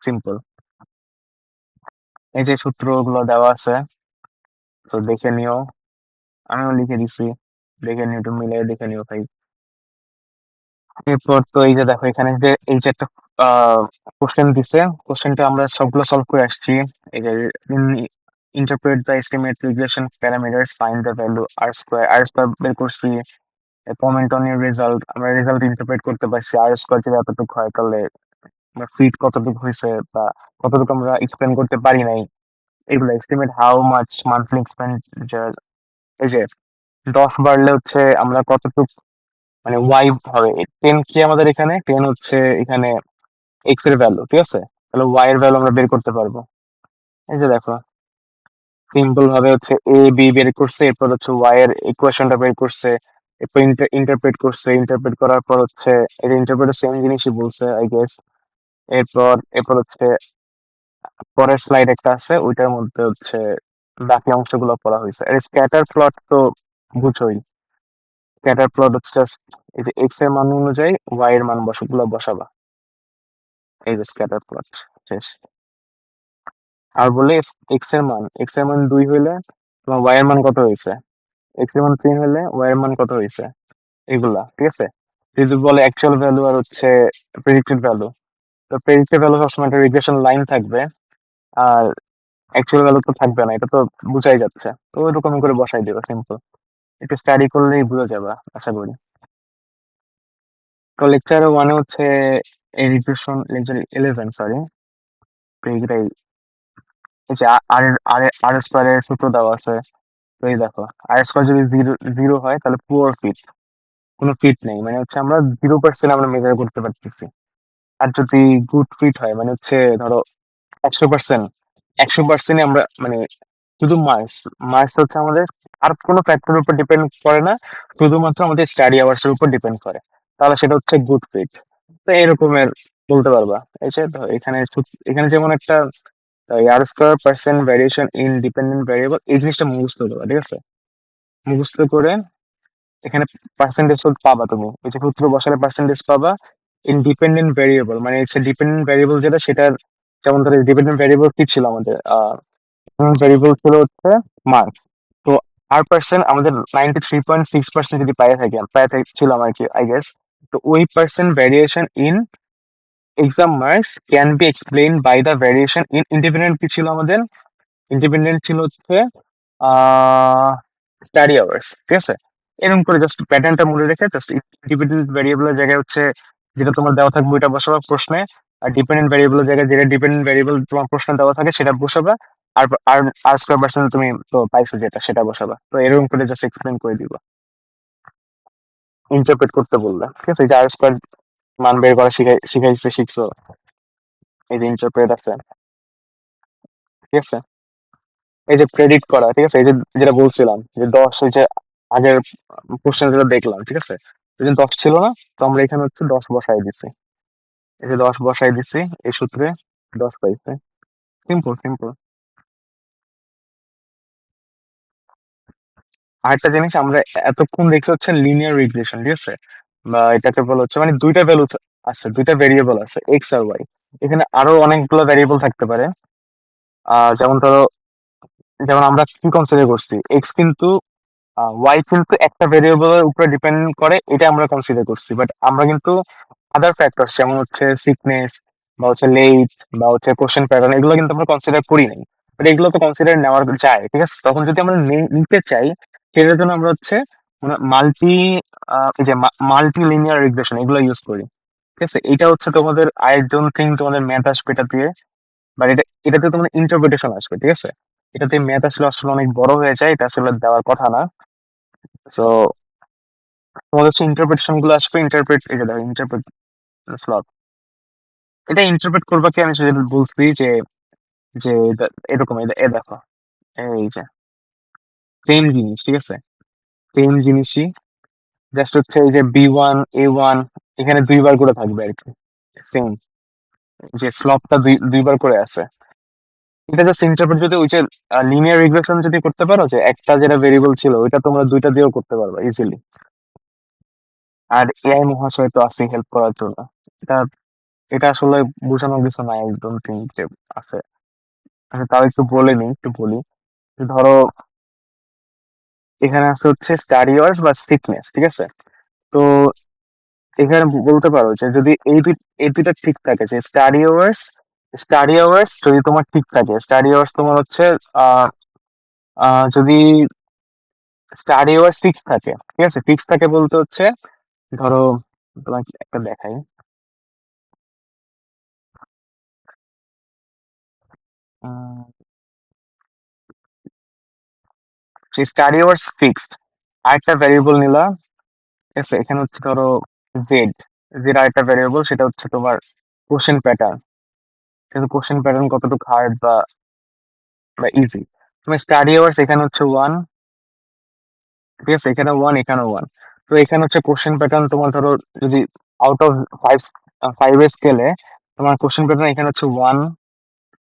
সিম্পল। এই যে সূত্রগুলো দেওয়া আছে, তো দেখে নিও, আমিও লিখে দিছি, দেখে নিও, একটু মিলে দেখে নিও ভাই। এরপর তো এই যে দেখো, এখানে যে এই যে একটা কোশ্চেন দিছে, কোশ্চেনটা আমরা সবগুলো সলভ করে আসছি। এই যে interpret the estimate regression parameters, find the value R square বের করছি। কমেন্ট অন ইউর রেজাল্ট, আমরা রেজাল্ট ইন্টারপ্রেট করতে পারছি, আর স্কোয়ার যদি এতটুকু হয় তাহলে ফিট কতটুকু হয়েছে বা কতটুকু আমরা এক্সপ্লেন করতে পারি নাই, এগুলো estimate how much monthly expenditure. এই যে 10 বাড়লে হচ্ছে আমরা কতটুকু, মানে ওয়াই হবে 10 কি, আমাদের এখানে 10 হচ্ছে এখানে এক্স এর ভ্যালু, ঠিক আছে, তাহলে ওয়াই এর ভ্যালু আমরা বের করতে পারবো। এই যে দেখো, সিম্পল ভাবে হচ্ছে এ বি বের করছে, এরপর হচ্ছে ওয়াই এর ইকুয়েশনটা বের করছে, এরপর ইন্টারপ্রেট করার পর হচ্ছে এটা ইন্টারপ্রেট সেম জিনিসই বলছে আই গেস। এরপর হচ্ছে পরের স্লাইড একটা আছে, ওইটার মধ্যে হচ্ছে বাকি অংশগুলো পড়া হয়েছে। আর স্ক্যাটার প্লট তো বুঝোই, স্ক্যাটার প্লট হচ্ছে just এই যে এক্স এর মান অনুযায়ী ওয়াই এর মান বসাবা, এই যে স্ক্যাটার প্লট, শেষ। আর বলে এক্স এর মান 2 হইলে তোমার ওয়াই এর মান কত হয়েছে, এক্স এর মান 3 হলে ওয়াই এর মান কত হয়েছে, এগুলা, ঠিক আছে। যদি বলে অ্যাকচুয়াল ভ্যালু আর হচ্ছে প্রেডিক্টেড ভ্যালু, তো প্রেডিক্টেড ভ্যালু সবসময় একটা রিগ্রেশন লাইন থাকবে, আর অ্যাকচুয়াল ভ্যালু তো থাকবে না, এটা তো বুঝাই যাচ্ছে। তো ওইরকম করে বসাই দেবে, সিম্পল। একটু স্টাডি করলেই বুঝা যাবে আশা করি। তো লেকচার ওয়ানে হচ্ছে এই রিগ্রেশন, লেকচার 11 সরি, এই যে আর আর আর স্কোয়ারের সূত্র দেওয়া আছে। তো এই দেখো, আর স্কোয়ার যদি জিরো জিরো হয় তাহলে পুয়ার ফিট, কোনো ফিট নেই, মানে হচ্ছে আমরা 0% আমরা মেজার করতে পারতেছি। আর যদি গুড ফিট হয় মানে হচ্ছে ধরো 100%, 100% আমরা মানে শুধু মার্কস, মার্কস হচ্ছে আমাদের আর কোনো ফ্যাক্টরের উপর ডিপেন্ড করে না, শুধুমাত্র আমাদের স্টাডি আওয়ার্স এর উপর ডিপেন্ড করে, তাহলে সেটা হচ্ছে গুড ফিট। তো এরকমের বলতে পারবা। এই যে ধরো এখানে এখানে যেমন একটা R square percent variation in dependent variable, এই জিনিসটা মুখস্থ করবা, ঠিক আছে? মুখস্থ করে এখানে পার্সেন্টেজ পাবা, তুমি ওই যে সূত্র বসালে পার্সেন্টেজ পাবা। ইনডিপেন্ডেন্ট ভেরিয়েবল মানে হচ্ছে ডিপেন্ডেন্ট ভেরিয়েবল যেটা, সেটার যেমন ধরো ডিপেন্ডেন্ট ভেরিয়েবল কি ছিল আমাদের, ভেরিয়েবল ছিল হচ্ছে মার্কস। তো আর পার্সেন্ট আমাদের 93.6% যদি ছিল আমার কি আই গেস। তো ওই percent variation in exam marks can be explained by the variation in independent কি ছিল আমাদের, ইন্ডিপেন্ডেন্ট ছিল হচ্ছে স্টাডি আওয়ার্স, ঠিক আছে? এরকম করে জাস্ট প্যাটার্নটা মনে রেখে জাস্ট ইন্ডিপেন্ডেন্ট ভ্যারিয়েবলের জায়গায় হচ্ছে যেটা তোমার দেওয়া থাকবে ওইটা বসাবা প্রশ্নে, আর ডিপেন্ডেন্ট ভ্যারিয়েবলের জায়গায় যেটা ডিপেন্ডেন্ট ভ্যারিয়েবল তোমার প্রশ্নে দেওয়া থাকে সেটা বসাবা। আর আর আর স্কোয়ার পার্সেন্ট তুমি তো পাইছো যেটা সেটা বসাবা। তো এরকম করে জাস্ট এক্সপ্লেন করে দিবা, ইন্টারপ্রেট করতে বললে, ঠিক আছে? এটা আর স্কোয়ার মান বের করা শিখছো, এই যে ইন্টারপ্রেট আছে, ঠিক আছে? এই যে প্রেডিক্ট করা, ঠিক আছে? এই যে যেটা বলছিলাম যে 10, ওই যে আগের কোশ্চেন যেটা দেখলাম, ঠিক আছে? ওই যে 10 ছিল না, তো আমরা এখানে হচ্ছে 10 বসাই দিছি। এই যে 10 বসাই দিছি এই সূত্রে, 10 পাইছে। Simple simple. আরেকটা জিনিস আমরা এতক্ষণ দেখছি হচ্ছে লিনিয়ার রিগ্রেশন, ঠিক আছে? বা এটাকে বলা হচ্ছে মানে দুইটা ভ্যালু আছে, দুইটা ভেরিয়েবল আছে, এক্স আর ওয়াই। এখানে আরো অনেকগুলো ভেরিয়েবল থাকতে পারে। যেমন ধরো, যেমন আমরা কি কনসিডার করছি, এক্স কিন্তু ওয়াই কিন্তু একটা ভেরিয়েবলের উপরে ডিপেন্ড করে, এটা আমরা কনসিডার করছি। বাট আমরা কিন্তু আদার ফ্যাক্টরস যেমন হচ্ছে সিকনেস বা হচ্ছে লেট বা হচ্ছে কোশ্চেন প্যাটার্ন, এগুলো কিন্তু আমরা কনসিডার করি নাই। বাট এগুলো তো কনসিডার নেওয়ার যায়, ঠিক আছে? তখন যদি আমরা নিতে চাই, সেটার জন্য আমরা হচ্ছে মাল্টি এই যে মাল্টি লিনিয়ার রিগ্রেশন এগুলো ইউজ করি, ঠিক আছে? এটা হচ্ছে তোমাদের আরেকজন থিং, তোমাদের ম্যাথ আসবে এটা দিয়ে, বাট এটাতে তোমাদের ইন্টারপ্রিটেশন আসবে, ঠিক আছে? এটাতে ম্যাথ আসলে আসলে অনেক বড় হয়ে যায়, এটা আসলে দেওয়ার কথা না। সো তোমাদের হচ্ছে ইন্টারপ্রিটেশন গুলো আসবে, ইন্টারপ্রেট, এই যে দেখো ইন্টারপ্রেট স্লট, এটা ইন্টারপ্রেট করবা কি আমি সেটা বলছি যে যে এরকম এ দেখো, এই যে সেম জিনিস, ঠিক আছে? সেম জিনিসই, জাস্ট হচ্ছে এই যে B1 A1 এখানে দুইবার করে থাকবে আর কি, সেম, যে স্লপটা দুইবার করে আছে। এটা জাস্ট ইন্টারপ্রেট, যদি ওই যে লিনিয়ার রিগ্রেশন যদি করতে পারো, যে একটা যেটা ভেরিয়েবল ছিল ওইটা তোমরা দুইটা দিয়েও করতে পারবে ইজিলি। আর এআই মহাশয় তো আছে হেল্প করার জন্য। এটা এটা আসলে বোঝানোর কিছু নাই, একদম থিঙ্ক যে আছে। আচ্ছা, তাও একটু বলে নিই, একটু বলি যে ধরো এখানে আছে হচ্ছে স্টাডি আওয়ার্স বা সিকনেস, ঠিক আছে? তো এখানে বলতে পারো যে যদি এই দুইটা ঠিক থাকে, যে স্টাডি আওয়ার্স যদি তোমার ঠিক থাকে, স্টাডি আওয়ার্স তোমার হচ্ছে আহ যদি স্টাডি আওয়ার্স ফিক্স থাকে, ঠিক আছে? ফিক্স থাকে বলতে হচ্ছে ধরো তোমাকে একটা দেখাই, উম, যে স্টাডি আওয়ার্স ফিক্সড, আরেকটা ভ্যারিয়েবল নিলা, ঠিক আছে? এখানে হচ্ছে ধরো জেড, জেড আরেকটা ভ্যারিয়েবল, সেটা হচ্ছে তোমার কোশ্চেন প্যাটার্ন, কিন্তু কোশ্চেন প্যাটার্ন কতটুকু হার্ড বা ইজি। তোমার স্টাডি আওয়ার্স এখানে হচ্ছে 1, ঠিক আছে? এখানে 1, এখানে 1। তো এখানে হচ্ছে কোশ্চেন প্যাটার্ন তোমার ধরো যদি আউট অফ ফাইভ, 5 এর স্কেলে তোমার কোশ্চেন প্যাটার্ন এখানে হচ্ছে 1,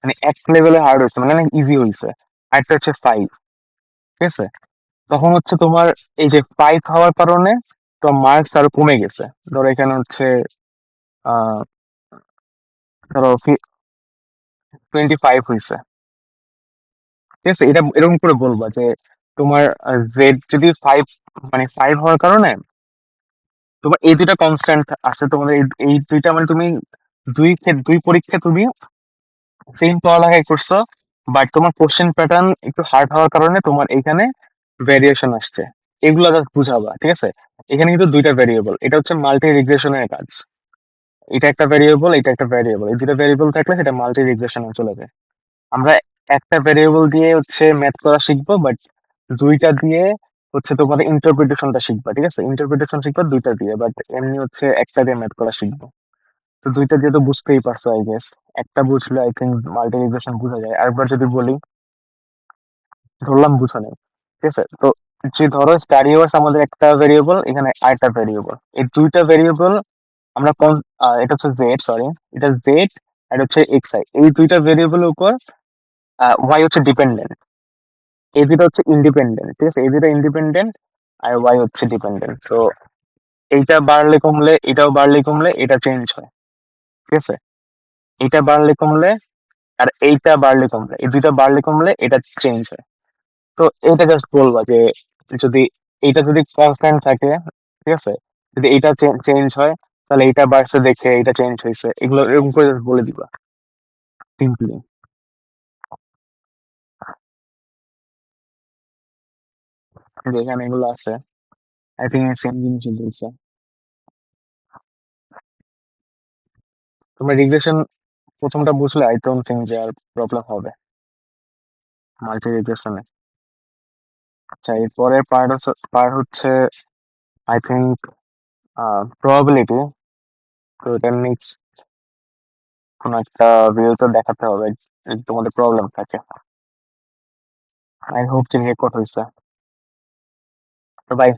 মানে এক লেভেলে হার্ড হয়েছে, মানে অনেক ইজি হয়েছে। আরেকটা হচ্ছে 5, ঠিক আছে? তখন হচ্ছে তোমার এই যে 5 হওয়ার কারণে তোমার মার্কস আরো কমে গেছে। ধরো এখানে হচ্ছে আহ ধরো 25 হয়েছে, ঠিক আছে? এটা এরকম করে বলবা যে তোমার জেড যদি 5, মানে 5 হওয়ার কারণে তোমার এই দুইটা কনস্ট্যান্ট আছে তোমাদের, এই দুইটা মানে তুমি দুই পরীক্ষা তুমি সেম পড়ালেখাই করছো, বাট তোমার কোশ্চেন প্যাটার্ন একটু হার্ড হওয়ার কারণে তোমার এখানে ভেরিয়েশন আসছে। এগুলো জাস্ট বুঝাবা, ঠিক আছে? এখানে কিন্তু দুইটা ভেরিয়েবল, এটা হচ্ছে মাল্টি রিগ্রেশনের কাজ। এটা একটা ভেরিয়েবল, এটা একটা ভেরিয়েবল, এই দুটো ভেরিয়েবল থাকলে সেটা মাল্টি রিগ্রেশনে চলে যায়। আমরা একটা ভেরিয়েবল দিয়ে হচ্ছে ম্যাথ করা শিখবো, বাট দুইটা দিয়ে হচ্ছে তোমাদের ইন্টারপ্রিটেশনটা শিখবা, ঠিক আছে? ইন্টারপ্রিটেশন শিখবা দুইটা দিয়ে, বাট এমনি হচ্ছে একটা দিয়ে ম্যাথ করা শিখবো। তো দুইটা দিয়ে তো বুঝতেই পারছো আই গেস। একটা বুঝলে আই থিঙ্ক মাল্টি রিগ্রেশন বোঝা যায়। আরেকবার যদি বলি, ধরলাম বুঝো নেই, ঠিক আছে? তো যে ধরো স্টাডি আওয়ার্স আমাদের একটা ভেরিয়েবল, এখানে আরেকটা ভেরিয়েবল, এই দুইটা ভেরিয়েবল আমরা কোন এটা হচ্ছে জেড, সরি, এটা জেড আর এটা হচ্ছে এক্স আই, এই দুইটা ভেরিয়েবলের উপর ওয়াই হচ্ছে ডিপেন্ডেন্ট, এই দুটো হচ্ছে ইন্ডিপেন্ডেন্ট, ঠিক আছে? এই দুটো ইন্ডিপেন্ডেন্ট আর ওয়াই হচ্ছে ডিপেন্ডেন্ট। তো এইটা বাড়লে কমলে, এটাও বাড়লে কমলে এটা চেঞ্জ হয়, ঠিক আছে? এটা বাড়লে কমলে আর এইটা বাড়লে কমলে, এই দুইটা বাড়লে কমলে এটা চেঞ্জ হয়। তো এটা জাস্ট বলবা যে যদি এইটা যদি কনস্ট্যান্ট থাকে, ঠিক আছে, যদি এইটা চেঞ্জ হয় তাহলে এইটা বাড়ছে দেখে এইটা চেঞ্জ হয়েছে, এগুলো এরকম করে just বলে দিবা সিম্পলি। এখানে এগুলো আছে, আই থিঙ্ক সেম জিনিসই বলছে। তোমার রিগ্রেশন প্রথমটা বুঝলে আই ডোন্ট থিঙ্ক যে আর প্রবলেম হবে মাল্টি রিগ্রেশনে। আচ্ছা, এর পরের পার্ট হচ্ছে আই থিঙ্ক প্রবাবিলিটি। তো এটা নেক্সট কোন একটা ভিডিওতে দেখাতে হবে যদি তোমাদের প্রবলেম থাকে। আই হোপ যে রেকর্ড হয়েছে। তো বাই।